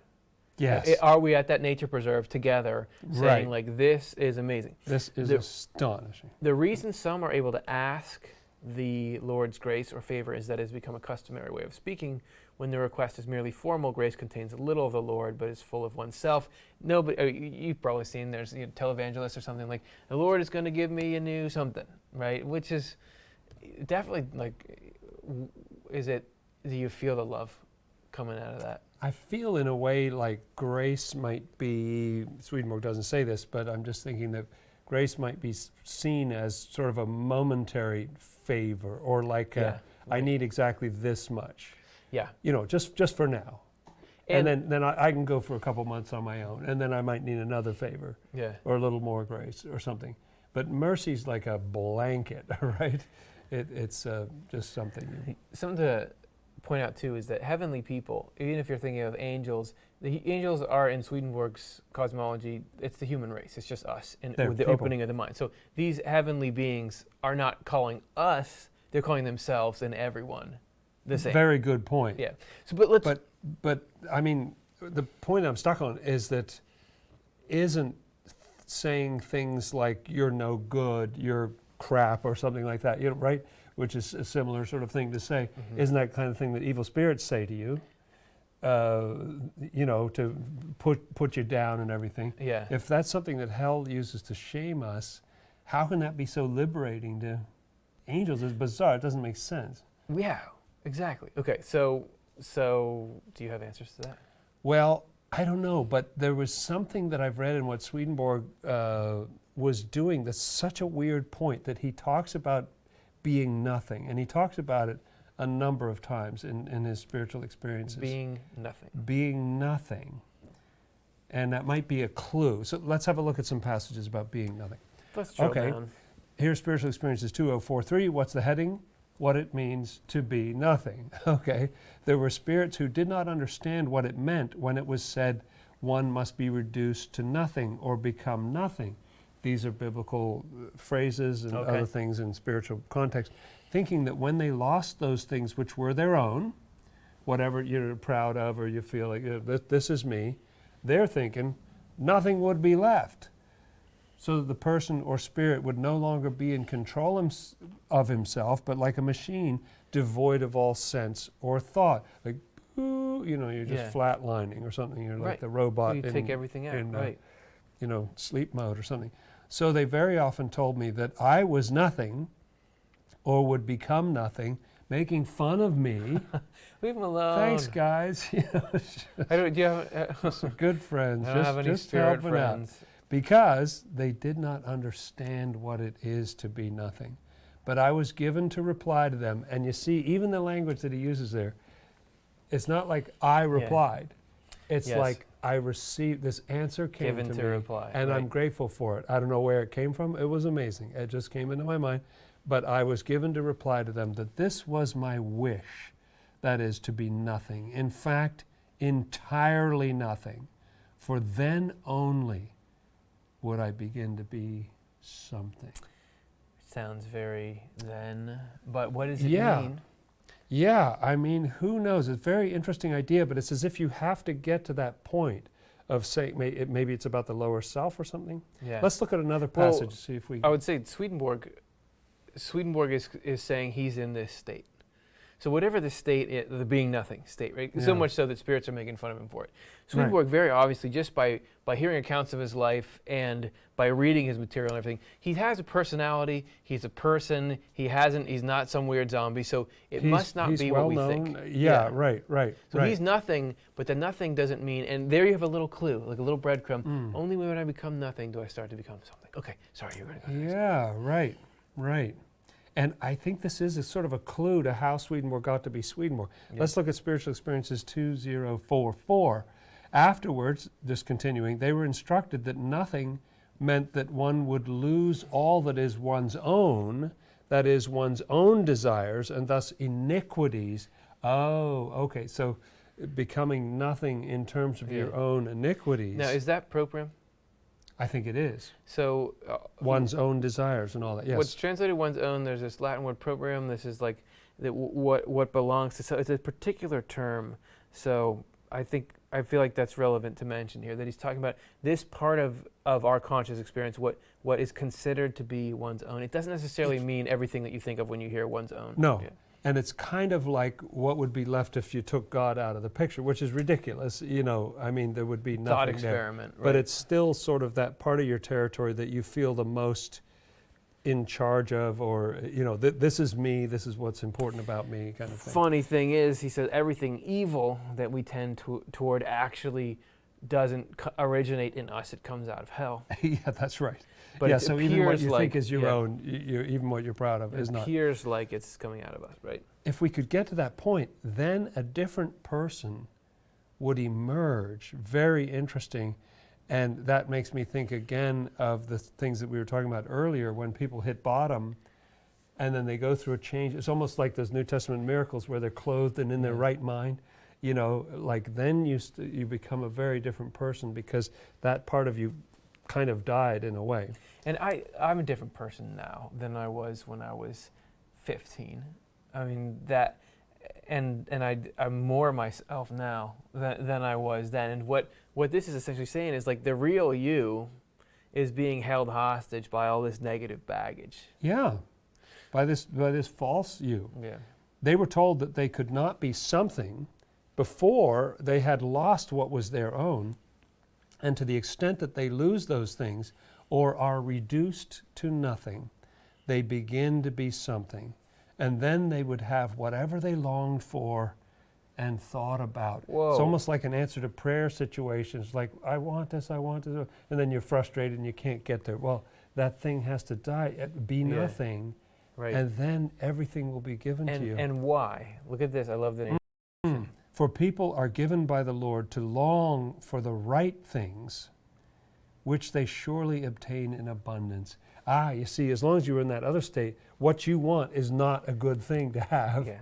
S2: Yes.
S1: Are we at that nature preserve together saying,
S2: Right.
S1: like, this is amazing?
S2: This is
S1: the-
S2: astonishing.
S1: The reason some are able to ask the Lord's grace or favor is that it has become a customary way of speaking when the request is merely formal. Grace contains a little of the Lord, but is full of oneself. Nobody, you've probably seen, there's televangelists or something like, the Lord is going to give me a new something, right? Which is definitely like, do you feel the love coming out of that?
S2: I feel in a way like grace might be, Swedenborg doesn't say this, but I'm just thinking that grace might be seen as sort of a momentary favor, or like I need exactly this much.
S1: Yeah.
S2: You know, just for now. And then I can go for a couple months on my own, and then I might need another favor,
S1: Yeah.
S2: or a little more grace or something. But mercy's like a blanket, right? It's just something.
S1: Something to point out too is that heavenly people, even if you're thinking of angels, the angels are, in Swedenborg's cosmology, it's the human race. It's just us, and
S2: They're
S1: with the
S2: people.
S1: opening of the mind. So these heavenly beings are not calling us; they're calling themselves and everyone the same.
S2: Very good point.
S1: Yeah. So, but let's.
S2: But I mean, the point I'm stuck on is that isn't saying things like you're no good, you're crap, or something like that, you know, right? Which is a similar sort of thing to say.
S1: Mhm.
S2: Isn't that kind of thing that evil spirits say to you? You know, to put you down and everything.
S1: Yeah.
S2: If that's something that hell uses to shame us, how can that be so liberating to angels? It's bizarre. It doesn't make sense.
S1: Yeah. Exactly. Okay. So do you have answers to that?
S2: Well, I don't know, but there was something that I've read in what Swedenborg was doing that's such a weird point, that he talks about being nothing, and he talks about it a number of times in his spiritual experiences.
S1: Being nothing.
S2: Being nothing. And that might be a clue. So let's have a look at some passages about being nothing.
S1: Let's drill
S2: Okay.
S1: down.
S2: Here's Spiritual Experiences 2043. What's the heading? What it means to be nothing. Okay. There were spirits who did not understand what it meant when it was said one must be reduced to nothing or become nothing. These are biblical phrases and
S1: Okay.
S2: other things in spiritual context, thinking that when they lost those things which were their own, whatever you're proud of or you feel like this is me, they're thinking nothing would be left. So that the person or spirit would no longer be in control of himself, but like a machine devoid of all sense or thought. Like, ooh, you're just flatlining or something. You're like
S1: Right.
S2: the robot
S1: You take everything out,
S2: in
S1: right.
S2: Sleep mode or something. So they very often told me that I was nothing or would become nothing, making fun of me.
S1: Leave him alone.
S2: Thanks, guys.
S1: Do you have,
S2: Good friends.
S1: I don't have any
S2: just
S1: spirit
S2: helping
S1: friends.
S2: out. Because they did not understand what it is to be nothing. But I was given to reply to them. And you see, even the language that he uses there, it's not like I replied. It's
S1: Yes.
S2: like I received, this answer came
S1: Given
S2: to
S1: to
S2: me.
S1: reply,
S2: And
S1: right.
S2: I'm grateful for it. I don't know where it came from. It was amazing. It just came into my mind. But I was given to reply to them that this was my wish, that is, to be nothing. In fact, entirely nothing. For then only would I begin to be something.
S1: Sounds very zen, but what does it
S2: Yeah.
S1: mean?
S2: Yeah, I mean, who knows? It's a very interesting idea, but it's as if you have to get to that point of saying, maybe it's about the lower self or something.
S1: Yeah.
S2: Let's look at another
S1: Well,
S2: passage, see if we...
S1: I would say Swedenborg is saying he's in this state. So whatever the state is, the being nothing state, right? So
S2: Yeah.
S1: much so that spirits are making fun of him for it. Swedenborg very obviously, just by hearing accounts of his life and by reading his material and everything, he has a personality, he's a person, he's not some weird zombie, so it must not be what we think.
S2: Yeah, right.
S1: So he's nothing, but the nothing doesn't mean, and there you have a little clue, like a little breadcrumb. Only when I become nothing do I start to become something. Okay, sorry, you're going to go next.
S2: Yeah, right. And I think this is a sort of a clue to how Swedenborg got to be Swedenborg.
S1: Yeah.
S2: Let's look at Spiritual Experiences 2044. Afterwards, just continuing, they were instructed that nothing meant that one would lose all that is one's own, that is, one's own desires, and thus iniquities. Oh, okay, so becoming nothing in terms of your own iniquities.
S1: Now, is that program?
S2: I think it is.
S1: So
S2: One's own desires and all that, yes.
S1: what's translated one's own, there's this Latin word program. This is like what belongs to, so it's a particular term. So I feel like that's relevant to mention here, that he's talking about this part of our conscious experience, what is considered to be one's own. It doesn't necessarily mean everything that you think of when you hear one's own.
S2: No.
S1: Yeah.
S2: And it's kind of like what would be left if you took God out of the picture, which is ridiculous. I mean, there would be nothing
S1: Thought
S2: there.
S1: experiment, right?
S2: But it's still sort of that part of your territory that you feel the most in charge of, or, this is me, this is what's important about me, kind of thing.
S1: Funny thing is, he says everything evil that we tend toward actually doesn't originate in us. It comes out of hell.
S2: Yeah, that's right.
S1: But
S2: yeah,
S1: it
S2: so even what
S1: appears
S2: you
S1: like,
S2: think is your own, even what you're proud of is
S1: it
S2: not.
S1: appears like it's coming out of us, right?
S2: If we could get to that point, then a different person would emerge. Very interesting. And that makes me think again of the things that we were talking about earlier, when people hit bottom and then they go through a change. It's almost like those New Testament miracles where they're clothed and in their right mind. Like then you become a very different person because that part of you kind of died in a way.
S1: And I'm a different person now than I was when I was 15. I mean, that, and I'm more myself now than I was then. And what this is essentially saying is, like, the real you is being held hostage by all this negative baggage.
S2: Yeah, by this false you.
S1: Yeah.
S2: They were told that they could not be something before they had lost what was their own. And to the extent that they lose those things or are reduced to nothing, they begin to be something. And then they would have whatever they longed for and thought about.
S1: Whoa.
S2: It's almost like an answer to prayer situations, like, I want this, and then you're frustrated and you can't get there. Well, that thing has to die, be nothing,
S1: Right.
S2: and then everything will be given to you.
S1: And why? Look at this. I love the name.
S2: For people are given by the Lord to long for the right things, which they surely obtain in abundance. You see, as long as you're in that other state, what you want is not a good thing to have.
S1: Yeah.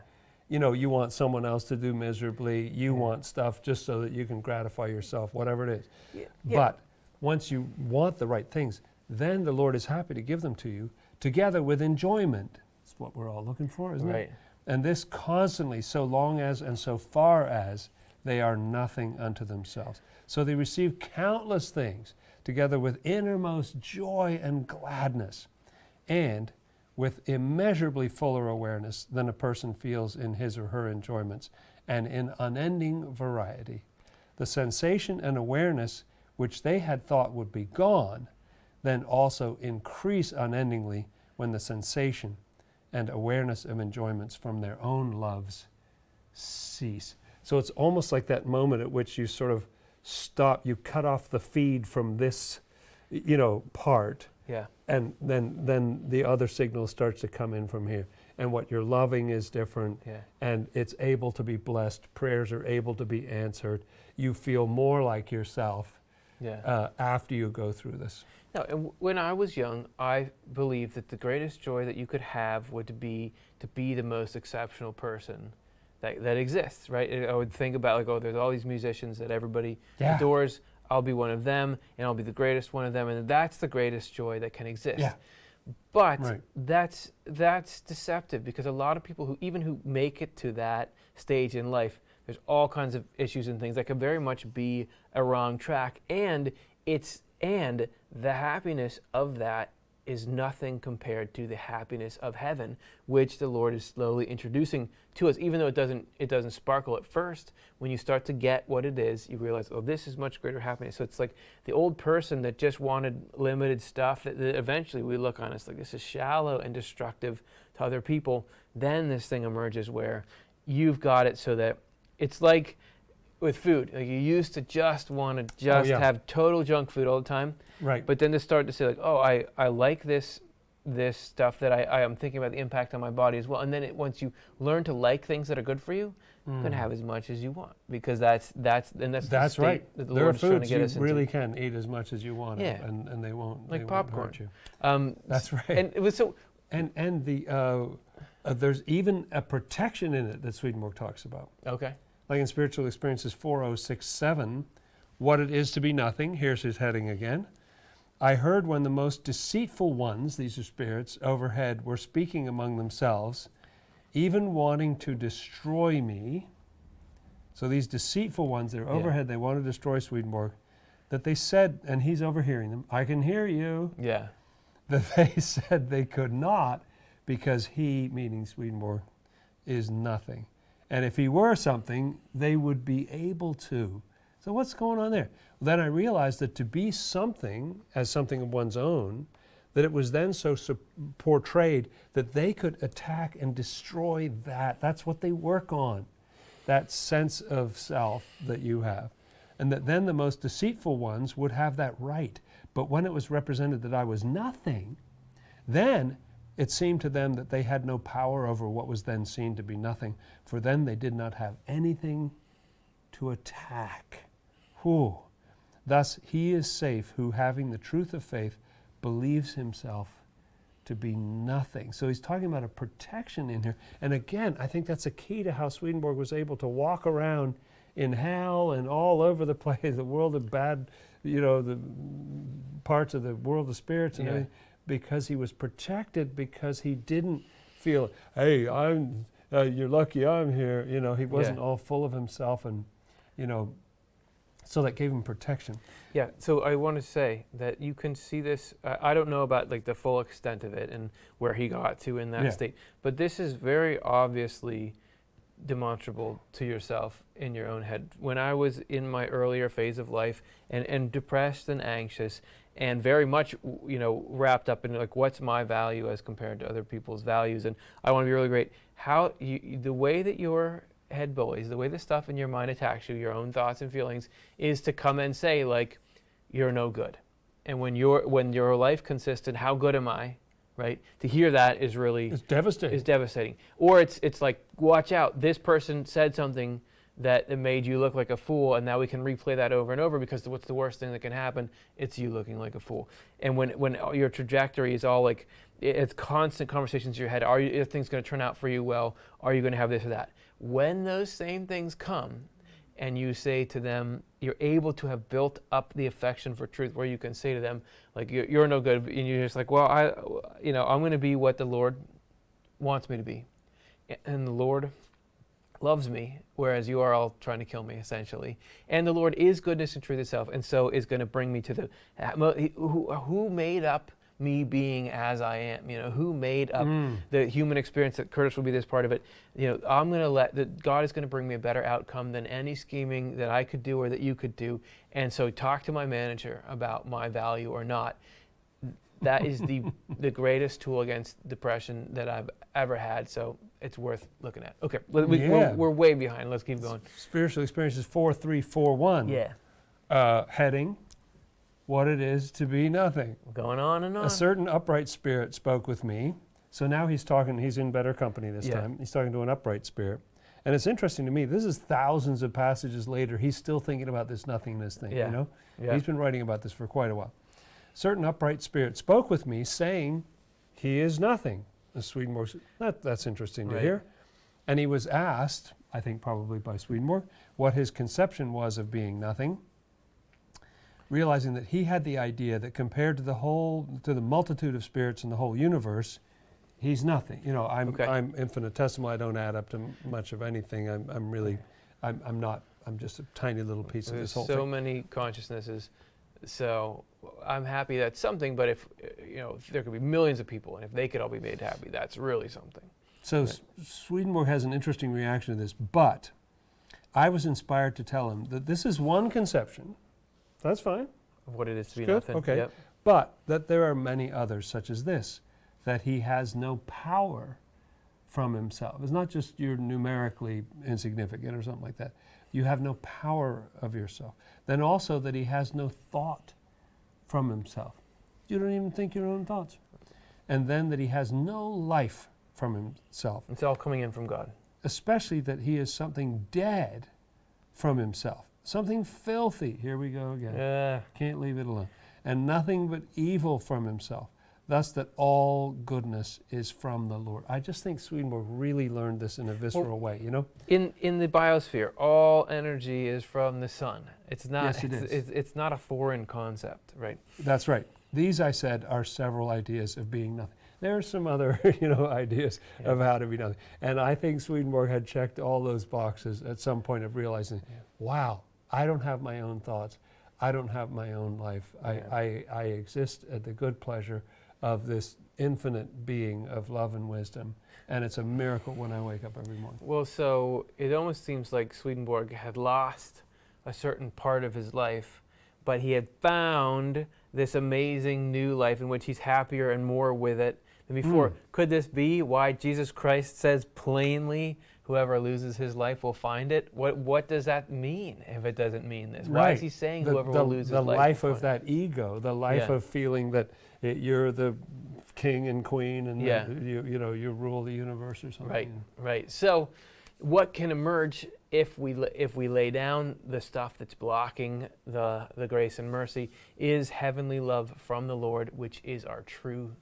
S2: You know, you want someone else to do miserably. You
S1: Yeah.
S2: want stuff just so that you can gratify yourself, whatever it is.
S1: Yeah.
S2: But once you want the right things, then the Lord is happy to give them to you, together with enjoyment. That's what we're all looking for, isn't
S1: Right.
S2: it? And this constantly, so long as and so far as they are nothing unto themselves. So they receive countless things, together with innermost joy and gladness, and with immeasurably fuller awareness than a person feels in his or her enjoyments, and in unending variety. The sensation and awareness which they had thought would be gone, then also increase unendingly when the sensation and awareness of enjoyments from their own loves cease. So it's almost like that moment at which you sort of stop, you cut off the feed from this, part,
S1: Yeah.
S2: and then the other signal starts to come in from here. And what you're loving is different,
S1: Yeah.
S2: and it's able to be blessed. Prayers are able to be answered. You feel more like yourself
S1: Yeah.
S2: after you go through this.
S1: No, and when I was young, I believed that the greatest joy that you could have would be to be the most exceptional person that exists, right? I would think about like, oh, there's all these musicians that everybody
S2: Yeah.
S1: adores. I'll be one of them, and I'll be the greatest one of them, and that's the greatest joy that can exist.
S2: Yeah.
S1: But
S2: Right.
S1: that's deceptive, because a lot of people who make it to that stage in life, there's all kinds of issues and things that could very much be a wrong track, and the happiness of that is nothing compared to the happiness of heaven, which the Lord is slowly introducing to us. Even though it doesn't sparkle at first, when you start to get what it is, you realize, oh, this is much greater happiness. So it's like the old person that just wanted limited stuff, that eventually we look on, it's like, this is shallow and destructive to other people. Then this thing emerges where you've got it so that it's like with food. Like, you used to just want to have total junk food all the time.
S2: Right.
S1: But then to start to say, like, oh, I like this stuff that I am thinking about the impact on my body as well. And then once you learn to like things that are good for you, you can have as much as you want, because that's the state
S2: right.
S1: that the
S2: There
S1: Lord
S2: are
S1: is trying to
S2: foods
S1: get
S2: you
S1: us into.
S2: really can eat as much as you want,
S1: Yeah.
S2: and they won't
S1: Like
S2: they
S1: popcorn.
S2: won't hurt you. That's right.
S1: And it was so.
S2: And there's even a protection in it that Swedenborg talks about.
S1: Okay.
S2: Like in Spiritual Experiences 4067, what it is to be nothing. Here's his heading again. I heard when the most deceitful ones, these are spirits, overhead were speaking among themselves, even wanting to destroy me. So these deceitful ones, they're overhead, they want to destroy Swedenborg, that they said, and he's overhearing them, I can hear you,
S1: Yeah.
S2: that they said they could not, because he, meaning Swedenborg, is nothing. And if he were something, they would be able to. So what's going on there? Well, then I realized that to be something, as something of one's own, that it was then so portrayed that they could attack and destroy that. That's what they work on, that sense of self that you have. And that then the most deceitful ones would have that right. But when it was represented that I was nothing, then it seemed to them that they had no power over what was then seen to be nothing, for then they did not have anything to attack. Whew. Thus he is safe who, having the truth of faith, believes himself to be nothing. So he's talking about a protection in here. And again, I think that's a key to how Swedenborg was able to walk around in hell and all over the place, the world of bad, the parts of the world of spirits and everything, because he was protected, because he didn't feel, hey, you're lucky I'm here. He wasn't all full of himself, and, so that gave him protection.
S1: Yeah, so I want to say that you can see this. I don't know about like the full extent of it and where he got to in that state, but this is very obviously demonstrable to yourself in your own head. When I was in my earlier phase of life and depressed and anxious and very much, wrapped up in like, what's my value as compared to other people's values, and I want to be really great. The way that your head bullies, the way the stuff in your mind attacks you, your own thoughts and feelings, is to come and say like, you're no good. And when your life consists in how good am I, right? To hear that is really
S2: It's devastating.
S1: is devastating. Or it's like, watch out, this person said something that made you look like a fool, and now we can replay that over and over, because what's the worst thing that can happen? It's you looking like a fool. And when your trajectory is all like, it's constant conversations in your head, are things going to turn out for you well? Are you going to have this or that? When those same things come, and you say to them, you're able to have built up the affection for truth, where you can say to them, like, you're no good, and you're just like, well, I'm going to be what the Lord wants me to be, and the Lord loves me, whereas you are all trying to kill me, essentially. And the Lord is goodness and truth itself, and so is going to bring me to the who made up me being as I am. Who made up the human experience, that Curtis will be this part of it. I'm going to let God is going to bring me a better outcome than any scheming that I could do or that you could do. And so talk to my manager about my value or not. That is the greatest tool against depression that I've ever had. So it's worth looking at. Okay, we're way behind. Let's keep going.
S2: Spiritual experiences 4341.
S1: Yeah.
S2: Heading, what it is to be nothing.
S1: Going on and on.
S2: A certain upright spirit spoke with me. So now he's in better company this time. He's talking to an upright spirit. And it's interesting to me, this is thousands of passages later. He's still thinking about this nothingness thing,
S1: Yeah.
S2: He's been writing about this for quite a while. Certain upright spirit spoke with me, saying, he is nothing. The Swedenborg, that's interesting to hear. And he was asked, I think probably by Swedenborg, what his conception was of being nothing, realizing that he had the idea that compared to the multitude of spirits in the whole universe, he's nothing. I'm infinitesimal. I don't add up to much of anything. I'm just a tiny little piece of this whole thing.
S1: There's so many consciousnesses. So I'm happy that's something, but if there could be millions of people, and if they could all be made happy, that's really something.
S2: So Swedenborg has an interesting reaction to this, but I was inspired to tell him that this is one conception. That's fine.
S1: Of what it is to be
S2: Good.
S1: nothing.
S2: Okay.
S1: Yep.
S2: But that there are many others, such as this, that he has no power from himself. It's not just you're numerically insignificant or something like that. You have no power of yourself. Then also that he has no thought from himself. You don't even think your own thoughts. And then that he has no life from himself.
S1: It's all coming in from God.
S2: Especially that he is something dead from himself. Something filthy. Here we go again. Can't leave it alone. And nothing but evil from himself. Thus that all goodness is from the Lord. I just think Swedenborg really learned this in a visceral way,
S1: In the biosphere, all energy is from the sun. It's not.
S2: Yes, it is.
S1: It's not a foreign concept, right?
S2: That's right. These, I said, are several ideas of being nothing. There are some other, ideas of how to be nothing. And I think Swedenborg had checked all those boxes at some point of realizing, wow, I don't have my own thoughts. I don't have my own life. I exist at the good pleasure of this infinite being of love and wisdom. And it's a miracle when I wake up every morning.
S1: Well, so it almost seems like Swedenborg had lost a certain part of his life, but he had found this amazing new life in which he's happier and more with it than before. Could this be why Jesus Christ says plainly, whoever loses his life will find it? What does that mean if it doesn't mean this? Why is he saying whoever will lose his life?
S2: The life of that ego, the life of feeling that you're the king and queen and you rule the universe or something.
S1: Right. So what can emerge if we lay down the stuff that's blocking the grace and mercy is heavenly love from the Lord, which is our true,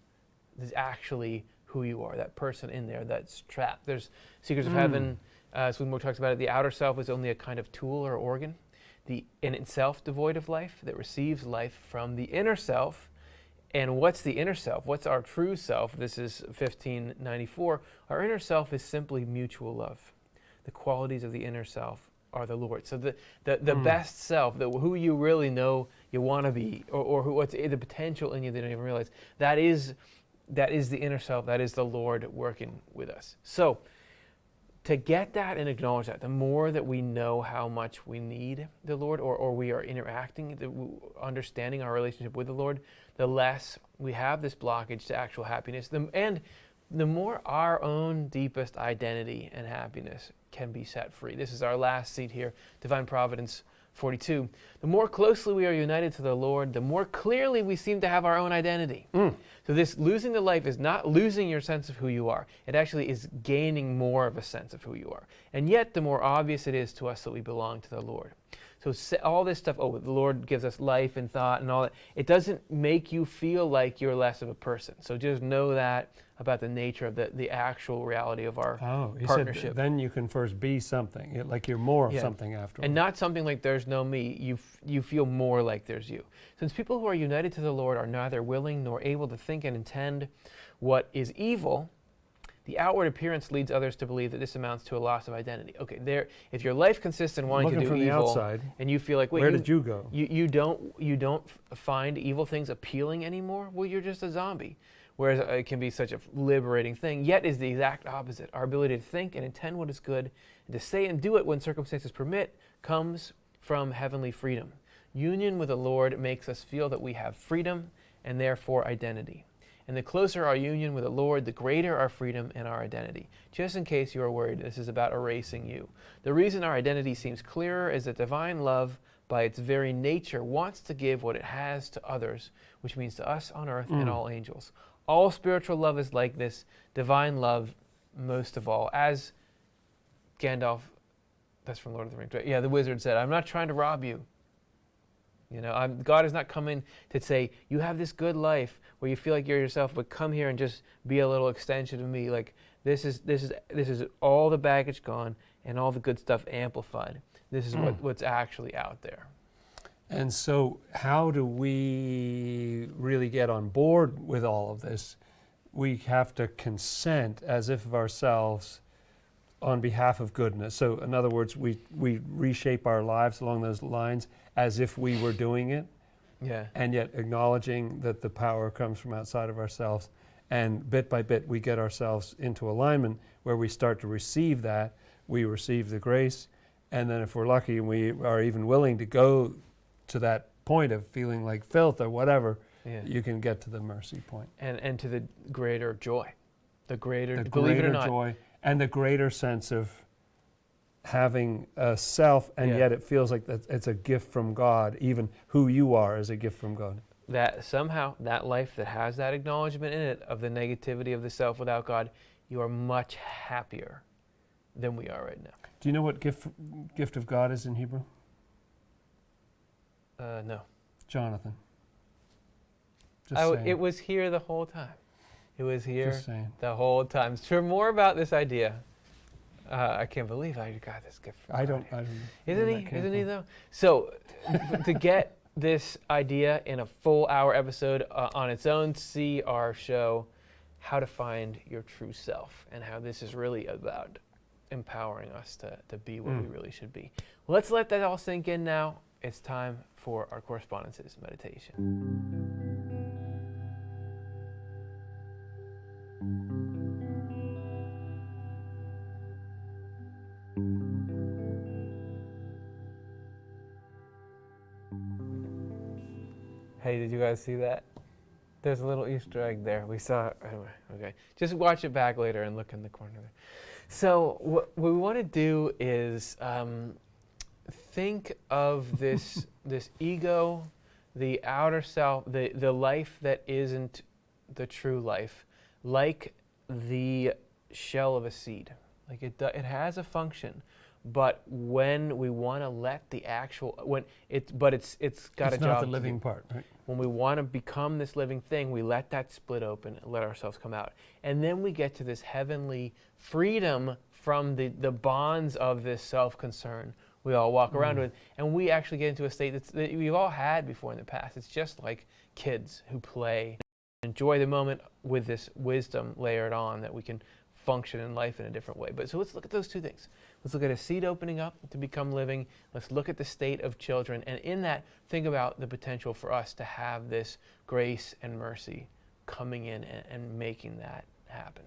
S1: is actually who you are, that person in there that's trapped. There's Secrets of Heaven. Swedenborg talks about it. The outer self is only a kind of tool or organ, in itself devoid of life, that receives life from the inner self. And what's the inner self? What's our true self? This is 1594. Our inner self is simply mutual love. The qualities of the inner self are the Lord. So the best self, who you really know you want to be, or what's the potential in you that you don't even realize, that is the inner self. That is the Lord working with us. So to get that and acknowledge that, the more that we know how much we need the Lord, or we are interacting, understanding our relationship with the Lord, the less we have this blockage to actual happiness, and the more our own deepest identity and happiness can be set free. This is our last seat here, Divine Providence 42. The more closely we are united to the Lord, the more clearly we seem to have our own identity. So this losing the life is not losing your sense of who you are. It actually is gaining more of a sense of who you are. And yet, the more obvious it is to us that we belong to the Lord. So all this stuff, oh, the Lord gives us life and thought and all that, it doesn't make you feel like you're less of a person. So just know that about the nature of the actual reality of our partnership.
S2: Said then you can first be something, like you're more of something afterwards.
S1: And not something like there's no me, you feel more like there's you. Since people who are united to the Lord are neither willing nor able to think and intend what is evil, the outward appearance leads others to believe that this amounts to a loss of identity. Okay, if your life consists in wanting to do
S2: from
S1: evil,
S2: the outside,
S1: and you feel like, wait,
S2: where did you go?
S1: You don't find evil things appealing anymore. Well, you're just a zombie. Whereas it can be such a liberating thing, yet is the exact opposite. Our ability to think and intend what is good, and to say and do it when circumstances permit, comes from heavenly freedom. Union with the Lord makes us feel that we have freedom and therefore identity. And the closer our union with the Lord, the greater our freedom and our identity. Just in case you are worried, this is about erasing you. The reason our identity seems clearer is that divine love, by its very nature, wants to give what it has to others, which means to us on earth and all angels. All spiritual love is like this, divine love most of all. As Gandalf, that's from Lord of the Rings, right? Yeah, the wizard said, I'm not trying to rob you. You know, God is not coming to say, you have this good life where you feel like you're yourself, but come here and just be a little extension of me. Like, this is all the baggage gone and all the good stuff amplified. This is what's actually out there.
S2: And so how do we really get on board with all of this? We have to consent as if of ourselves on behalf of goodness. So in other words, we reshape our lives along those lines as if we were doing it.
S1: Yeah.
S2: And yet acknowledging that the power comes from outside of ourselves. And bit by bit, we get ourselves into alignment where we start to receive that. We receive the grace. And then if we're lucky and we are even willing to go to that point of feeling like filth or whatever, you can get to the mercy point.
S1: And to the greater joy. The greater
S2: joy and the greater sense of having a self, and yet it feels like that it's a gift from God. Even who you are is a gift from God.
S1: That somehow, that life that has that acknowledgement in it of the negativity of the self without God, you are much happier than we are right now.
S2: Do you know what gift of God is in Hebrew?
S1: No.
S2: Jonathan. Just
S1: It was here the whole time. It was here
S2: Just saying.
S1: the whole time. For more about this idea, I can't believe I got this gift from God. Isn't he though? So to get this idea in a full hour episode on its own, see our show, How to Find Your True Self, and how this is really about empowering us to be what we really should be. Let's let that all sink in now. It's time for our correspondences meditation. Hey, did you guys see that? There's a little Easter egg there. We saw it. Anyway, okay. Just watch it back later and look in the corner there. So what we want to do is think of this ego, the outer self, the life that isn't the true life, like the shell of a seed. Like it has a function, but when we want to let the actual it's got a job. It's not
S2: the living part, right?
S1: When we want to become this living thing, we let that split open and let ourselves come out. And then we get to this heavenly freedom from the bonds of this self-concern we all walk around with. And we actually get into a state that we've all had before in the past. It's just like kids who play, enjoy the moment with this wisdom layered on that we can function in life in a different way. But so let's look at those two things. Let's look at a seed opening up to become living. Let's look at the state of children. And in that, think about the potential for us to have this grace and mercy coming in and making that happen.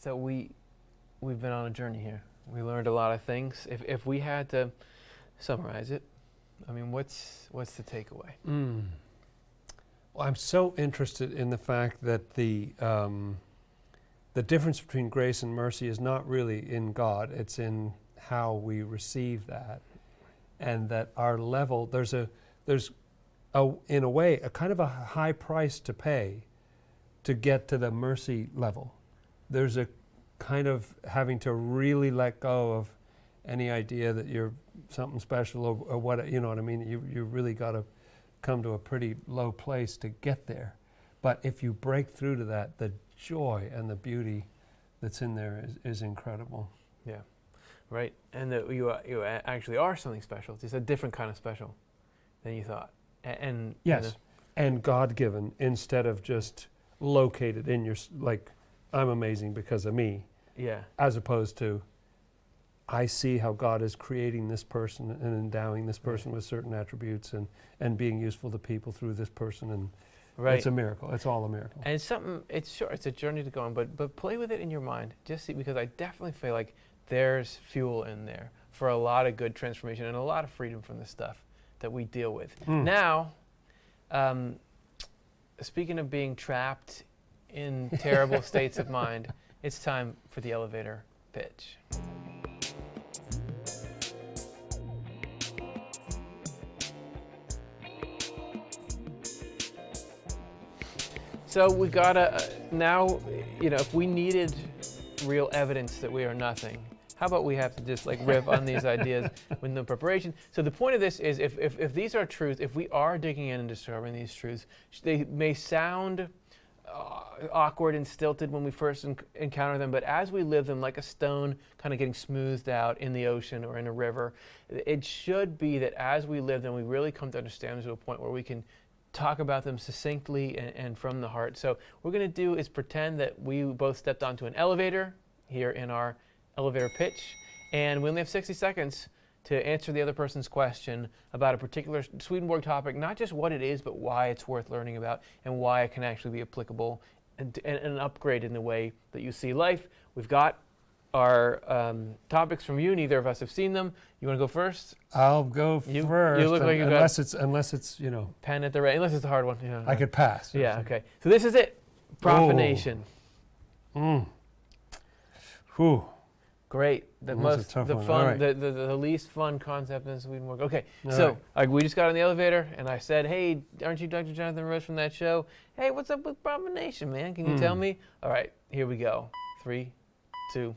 S1: So we've been on a journey here. We learned a lot of things. If we had to summarize it, I mean, what's the takeaway?
S2: Well, I'm so interested in the fact that the difference between grace and mercy is not really in God, it's in how we receive that. And that our level, there's in a way, a kind of a high price to pay to get to the mercy level. There's a kind of having to really let go of any idea that you're something special or what, you know what I mean? You really got to come to a pretty low place to get there. But if you break through to that, the joy and the beauty that's in there is incredible.
S1: Yeah, right. And that you actually are something special. It's a different kind of special than you thought. And
S2: yes, and God-given instead of just located in your, like, I'm amazing because of me.
S1: Yeah.
S2: As opposed to, I see how God is creating this person and endowing this person with certain attributes and being useful to people through this person, and it's a miracle. It's all a miracle.
S1: And it's a journey to go on, but play with it in your mind. Just see, because I definitely feel like there's fuel in there for a lot of good transformation and a lot of freedom from the stuff that we deal with. Now, speaking of being trapped in terrible states of mind, it's time for the elevator pitch. So we gotta, now, if we needed real evidence that we are nothing, how about we have to just like riff on these ideas with no preparation? So the point of this is if these are truths, if we are digging in and discovering these truths, they may sound awkward and stilted when we first encounter them, but as we live them, like a stone kind of getting smoothed out in the ocean or in a river, it should be that as we live them, we really come to understand them to a point where we can talk about them succinctly and from the heart. So what we're going to do is pretend that we both stepped onto an elevator here in our elevator pitch, and we only have 60 seconds to answer the other person's question about a particular Swedenborg topic, not just what it is, but why it's worth learning about and why it can actually be applicable and an upgrade in the way that you see life. We've got our topics from you. Neither of us have seen them. You want to go first?
S2: I'll go first. You
S1: look like
S2: unless it's
S1: pen at the ready. Unless it's a hard one.
S2: I could pass.
S1: Yeah. Okay. So this is it. Profanation.
S2: Whew.
S1: Great. The most, the fun,
S2: right.
S1: the least fun concept in Swedenborg. Okay. So we just got on the elevator, and I said, "Hey, aren't you Dr. Jonathan Rose from that show? Hey, what's up with profanation, man? Can you tell me?" All right. Here we go. 3, 2.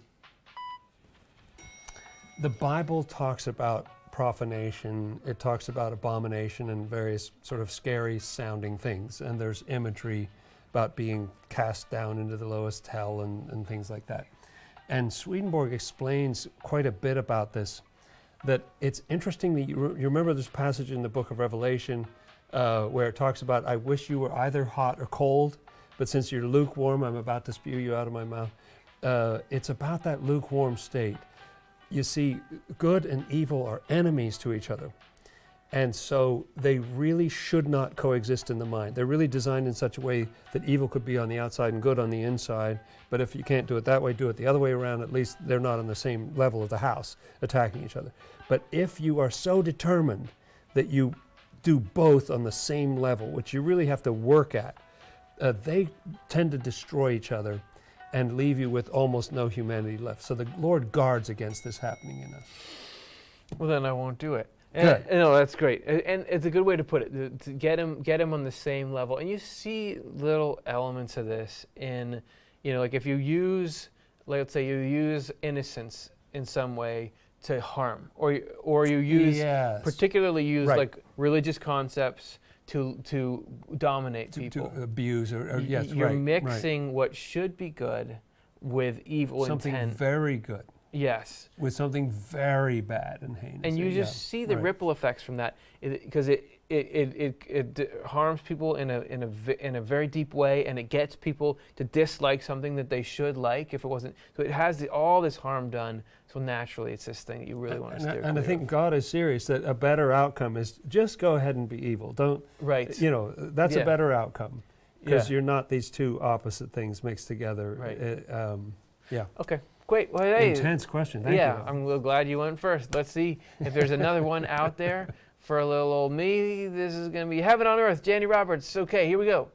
S2: The Bible talks about profanation. It talks about abomination and various sort of scary sounding things. And there's imagery about being cast down into the lowest hell and things like that. And Swedenborg explains quite a bit about this, that it's interesting that you remember this passage in the book of Revelation where it talks about, I wish you were either hot or cold, but since you're lukewarm, I'm about to spew you out of my mouth. It's about that lukewarm state. You see, good and evil are enemies to each other. And so they really should not coexist in the mind. They're really designed in such a way that evil could be on the outside and good on the inside. But if you can't do it that way, do it the other way around. At least they're not on the same level of the house, attacking each other. But if you are so determined that you do both on the same level, which you really have to work at, they tend to destroy each other and leave you with almost no humanity left. So the Lord guards against this happening in us.
S1: Well, then I won't do it.
S2: Good.
S1: No, that's great, and it's a good way to put it. To get him on the same level, and you see little elements of this in, like if you use, let's say you use innocence in some way to harm, or you use particularly use like religious concepts to dominate people,
S2: to abuse, or yes,
S1: you're mixing what should be good with evil
S2: something
S1: intent.
S2: Something very good.
S1: Yes.
S2: With something very bad and heinous.
S1: And you just see the ripple effects from that, because it harms people in a very deep way, and it gets people to dislike something that they should like if it wasn't. So it has all this harm done. So naturally, it's this thing that you really want to steer clear of.
S2: And I think God is serious that a better outcome is just go ahead and be evil. Don't.
S1: Right.
S2: That's a better outcome, because you're not these two opposite things mixed together.
S1: Right.
S2: Yeah.
S1: Okay, great. Well, hey,
S2: Intense question. Thank you.
S1: I'm real glad you went first. Let's see if there's another one out there for a little old me. This is going to be Heaven on Earth, Janny Roberts. Okay, here we go.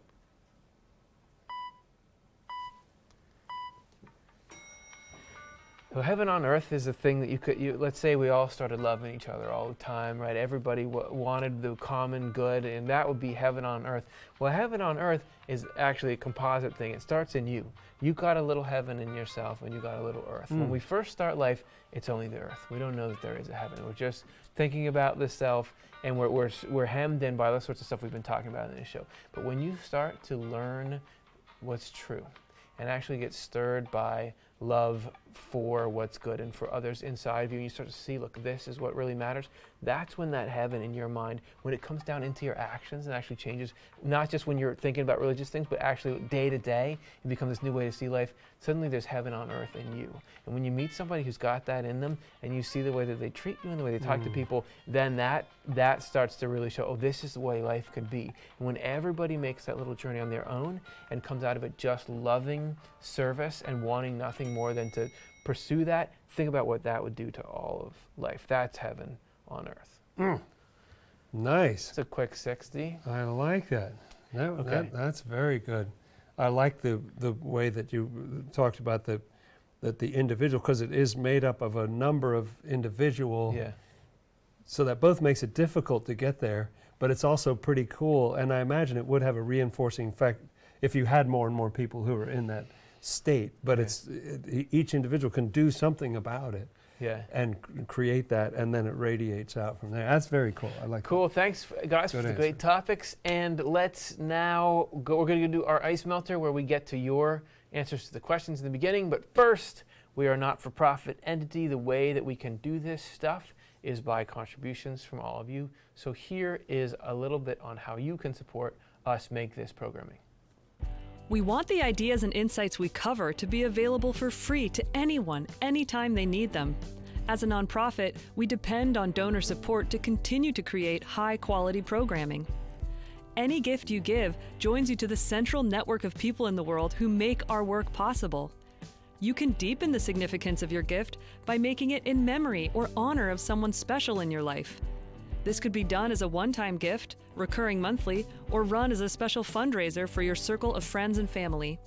S1: So heaven on earth is a thing that let's say we all started loving each other all the time, right? Everybody wanted the common good, and that would be heaven on earth. Well, heaven on earth is actually a composite thing. It starts in you. You got a little heaven in yourself, and you got a little earth. When we first start life, it's only the earth. We don't know that there is a heaven. We're just thinking about the self, and we're hemmed in by all sorts of stuff we've been talking about in this show. But when you start to learn what's true, and actually get stirred by love for what's good and for others inside of you, and you start to see, look, this is what really matters, that's when that heaven in your mind, when it comes down into your actions and actually changes, not just when you're thinking about religious things, but actually day to day, it becomes this new way to see life. Suddenly there's heaven on earth in you. And when you meet somebody who's got that in them, and you see the way that they treat you and the way they talk to people, then that starts to really show, oh, this is the way life could be. And when everybody makes that little journey on their own and comes out of it just loving service and wanting nothing more than to pursue that, think about what that would do to all of life. That's heaven on earth.
S2: Nice.
S1: It's a quick 60.
S2: I like that.
S1: Okay.
S2: That's very good. I like the way that you talked about that the individual, because it is made up of a number of individual.
S1: Yeah.
S2: So that both makes it difficult to get there, but it's also pretty cool. And I imagine it would have a reinforcing effect if you had more and more people who are in that state. But each individual can do something about it.
S1: Yeah.
S2: And create that, and then it radiates out from there. That's very cool. I like
S1: Cool. Thanks, guys, for the great topics. And let's now go. We're going to do our ice melter, where we get to your answers to the questions in the beginning. But first, we are a not-for-profit entity. The way that we can do this stuff is by contributions from all of you. So here is a little bit on how you can support us make this programming.
S3: We want the ideas and insights we cover to be available for free to anyone, anytime they need them. As a nonprofit, we depend on donor support to continue to create high-quality programming. Any gift you give joins you to the central network of people in the world who make our work possible. You can deepen the significance of your gift by making it in memory or honor of someone special in your life. This could be done as a one-time gift, recurring monthly, or run as a special fundraiser for your circle of friends and family.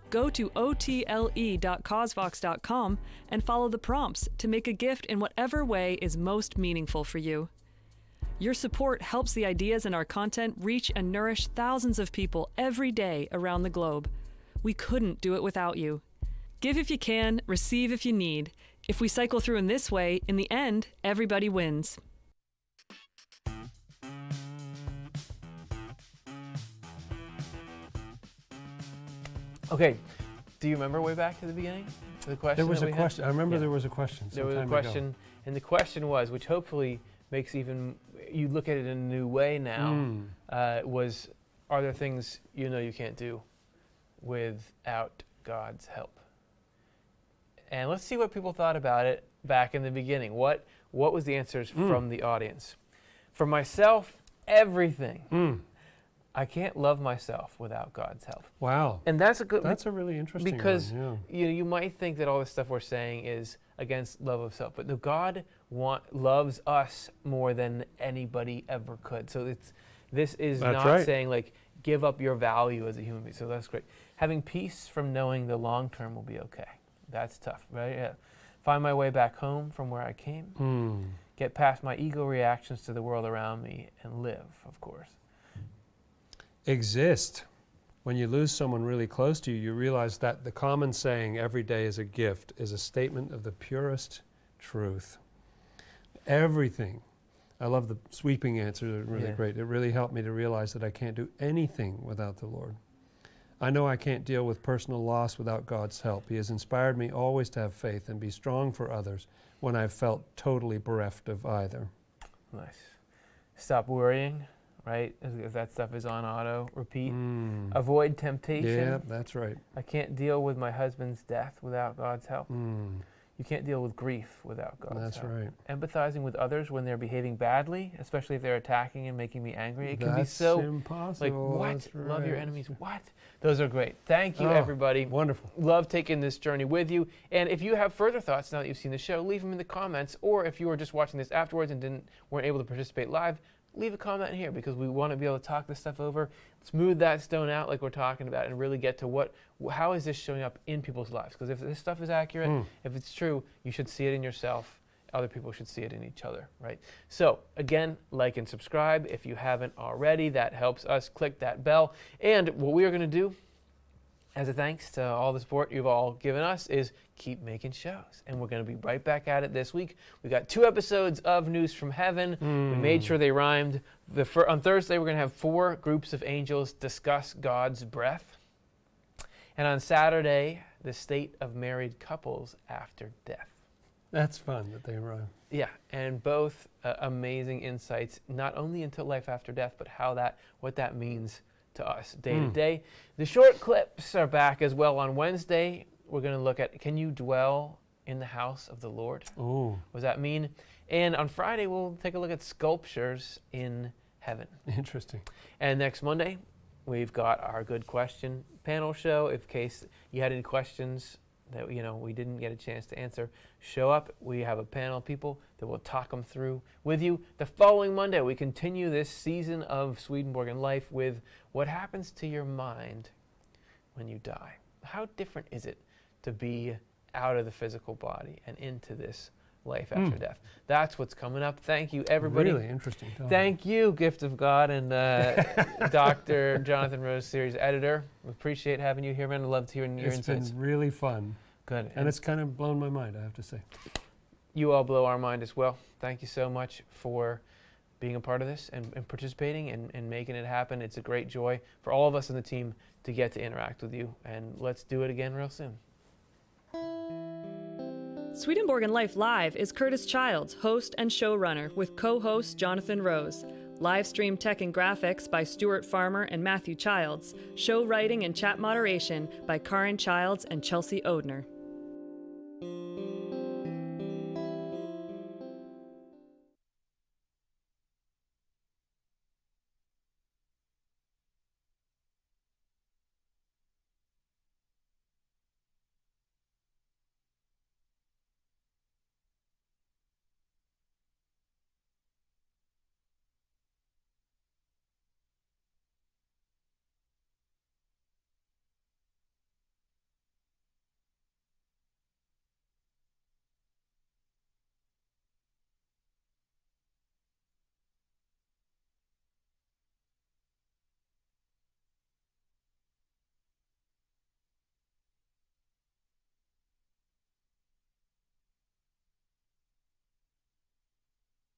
S3: Go to otle.causevox.com and follow the prompts to make a gift in whatever way is most meaningful for you. Your support helps the ideas in our content reach and nourish thousands of people every day around the globe. We couldn't do it without you. Give if you can, receive if you need. If we cycle through in this way, in the end, everybody wins.
S1: Okay, do you remember way back to the beginning? The question
S2: There was
S1: that
S2: a
S1: we
S2: question.
S1: had?
S2: I remember
S1: Yeah.
S2: there was a question.
S1: There was a
S2: some time ago.
S1: question, and the question was, which hopefully makes you look at it in a new way now, was, are there things you know you can't do without God's help? And let's see what people thought about it back in the beginning. What was the answers from the audience? For myself, everything. I can't love myself without God's help.
S2: Wow.
S1: And that's a good.
S2: That's a really interesting
S1: because
S2: one.
S1: you might think that all this stuff we're saying is against love of self, but no, God loves us more than anybody ever could. So this is
S2: That's
S1: not
S2: right.
S1: saying like give up your value as a human being. So that's great. Having peace from knowing the long term will be okay. That's tough, right? Yeah. Find my way back home from where I came. Get past my ego reactions to the world around me and live, of course.
S2: Exist. When you lose someone really close to you, you realize that the common saying, every day is a gift, is a statement of the purest truth. Everything. I love the sweeping answer. They're really great. It really helped me to realize that I can't do anything without the Lord. I know I can't deal with personal loss without God's help. He has inspired me always to have faith and be strong for others when I've felt totally bereft of either.
S1: Nice. Stop worrying, right? If that stuff is on auto, repeat. Avoid temptation.
S2: Yeah, that's right.
S1: I can't deal with my husband's death without God's help. You can't deal with grief without God's
S2: That's
S1: help.
S2: right.
S1: Empathizing with others when they're behaving badly, especially if they're attacking and making me angry. It can be
S2: That's
S1: so
S2: impossible.
S1: like, what?
S2: That's
S1: Love your
S2: right.
S1: enemies. What? Those are great. Thank you,
S2: Oh,
S1: everybody.
S2: Wonderful.
S1: Love taking this journey with you. And if you have further thoughts now that you've seen the show, leave them in the comments. Or if you were just watching this afterwards and weren't able to participate live, leave a comment here, because we want to be able to talk this stuff over, smooth that stone out like we're talking about, and really get to how is this showing up in people's lives? Because if this stuff is accurate, if it's true, you should see it in yourself. Other people should see it in each other, right? So again, like and subscribe if you haven't already. That helps us. Click that bell. And what we are going to do, as a thanks to all the support you've all given us, is keep making shows. And we're going to be right back at it this week. We got 2 episodes of News from Heaven. We made sure they rhymed. On Thursday, we're going to have 4 groups of angels discuss God's breath. And on Saturday, the state of married couples after death.
S2: That's fun that they rhyme.
S1: Yeah, and both amazing insights, not only into life after death, but what that means to us day to day. The short clips are back as well on Wednesday. We're going to look at, can you dwell in the house of the Lord?
S2: Oh,
S1: What does that mean? And on Friday, we'll take a look at sculptures in heaven.
S2: interesting.
S1: And next Monday, we've got our Good Question panel show. In case you had any questions that we didn't get a chance to answer, show up. We have a panel of people that will talk them through with you. The following Monday, we continue this season of Swedenborgian life with what happens to your mind when you die. How different is it to be out of the physical body and into this life after death? That's what's coming up. Thank you, everybody.
S2: Really interesting.
S1: Thank you, Gift of God, and Dr. Jonathan Rose, series editor. We appreciate having you here, man. I loved hearing your
S2: It's
S1: insights.
S2: been really fun.
S1: Good.
S2: And it's kind of blown my mind, I have to say.
S1: You all blow our mind as well. Thank you so much for being a part of this and participating and making it happen. It's a great joy for all of us in the team to get to interact with you. And let's do it again real soon.
S3: Swedenborg Life Live is Curtis Childs, host and showrunner, with co-host Jonathan Rose. Live stream tech and graphics by Stuart Farmer and Matthew Childs. Show writing and chat moderation by Karen Childs and Chelsea Odner.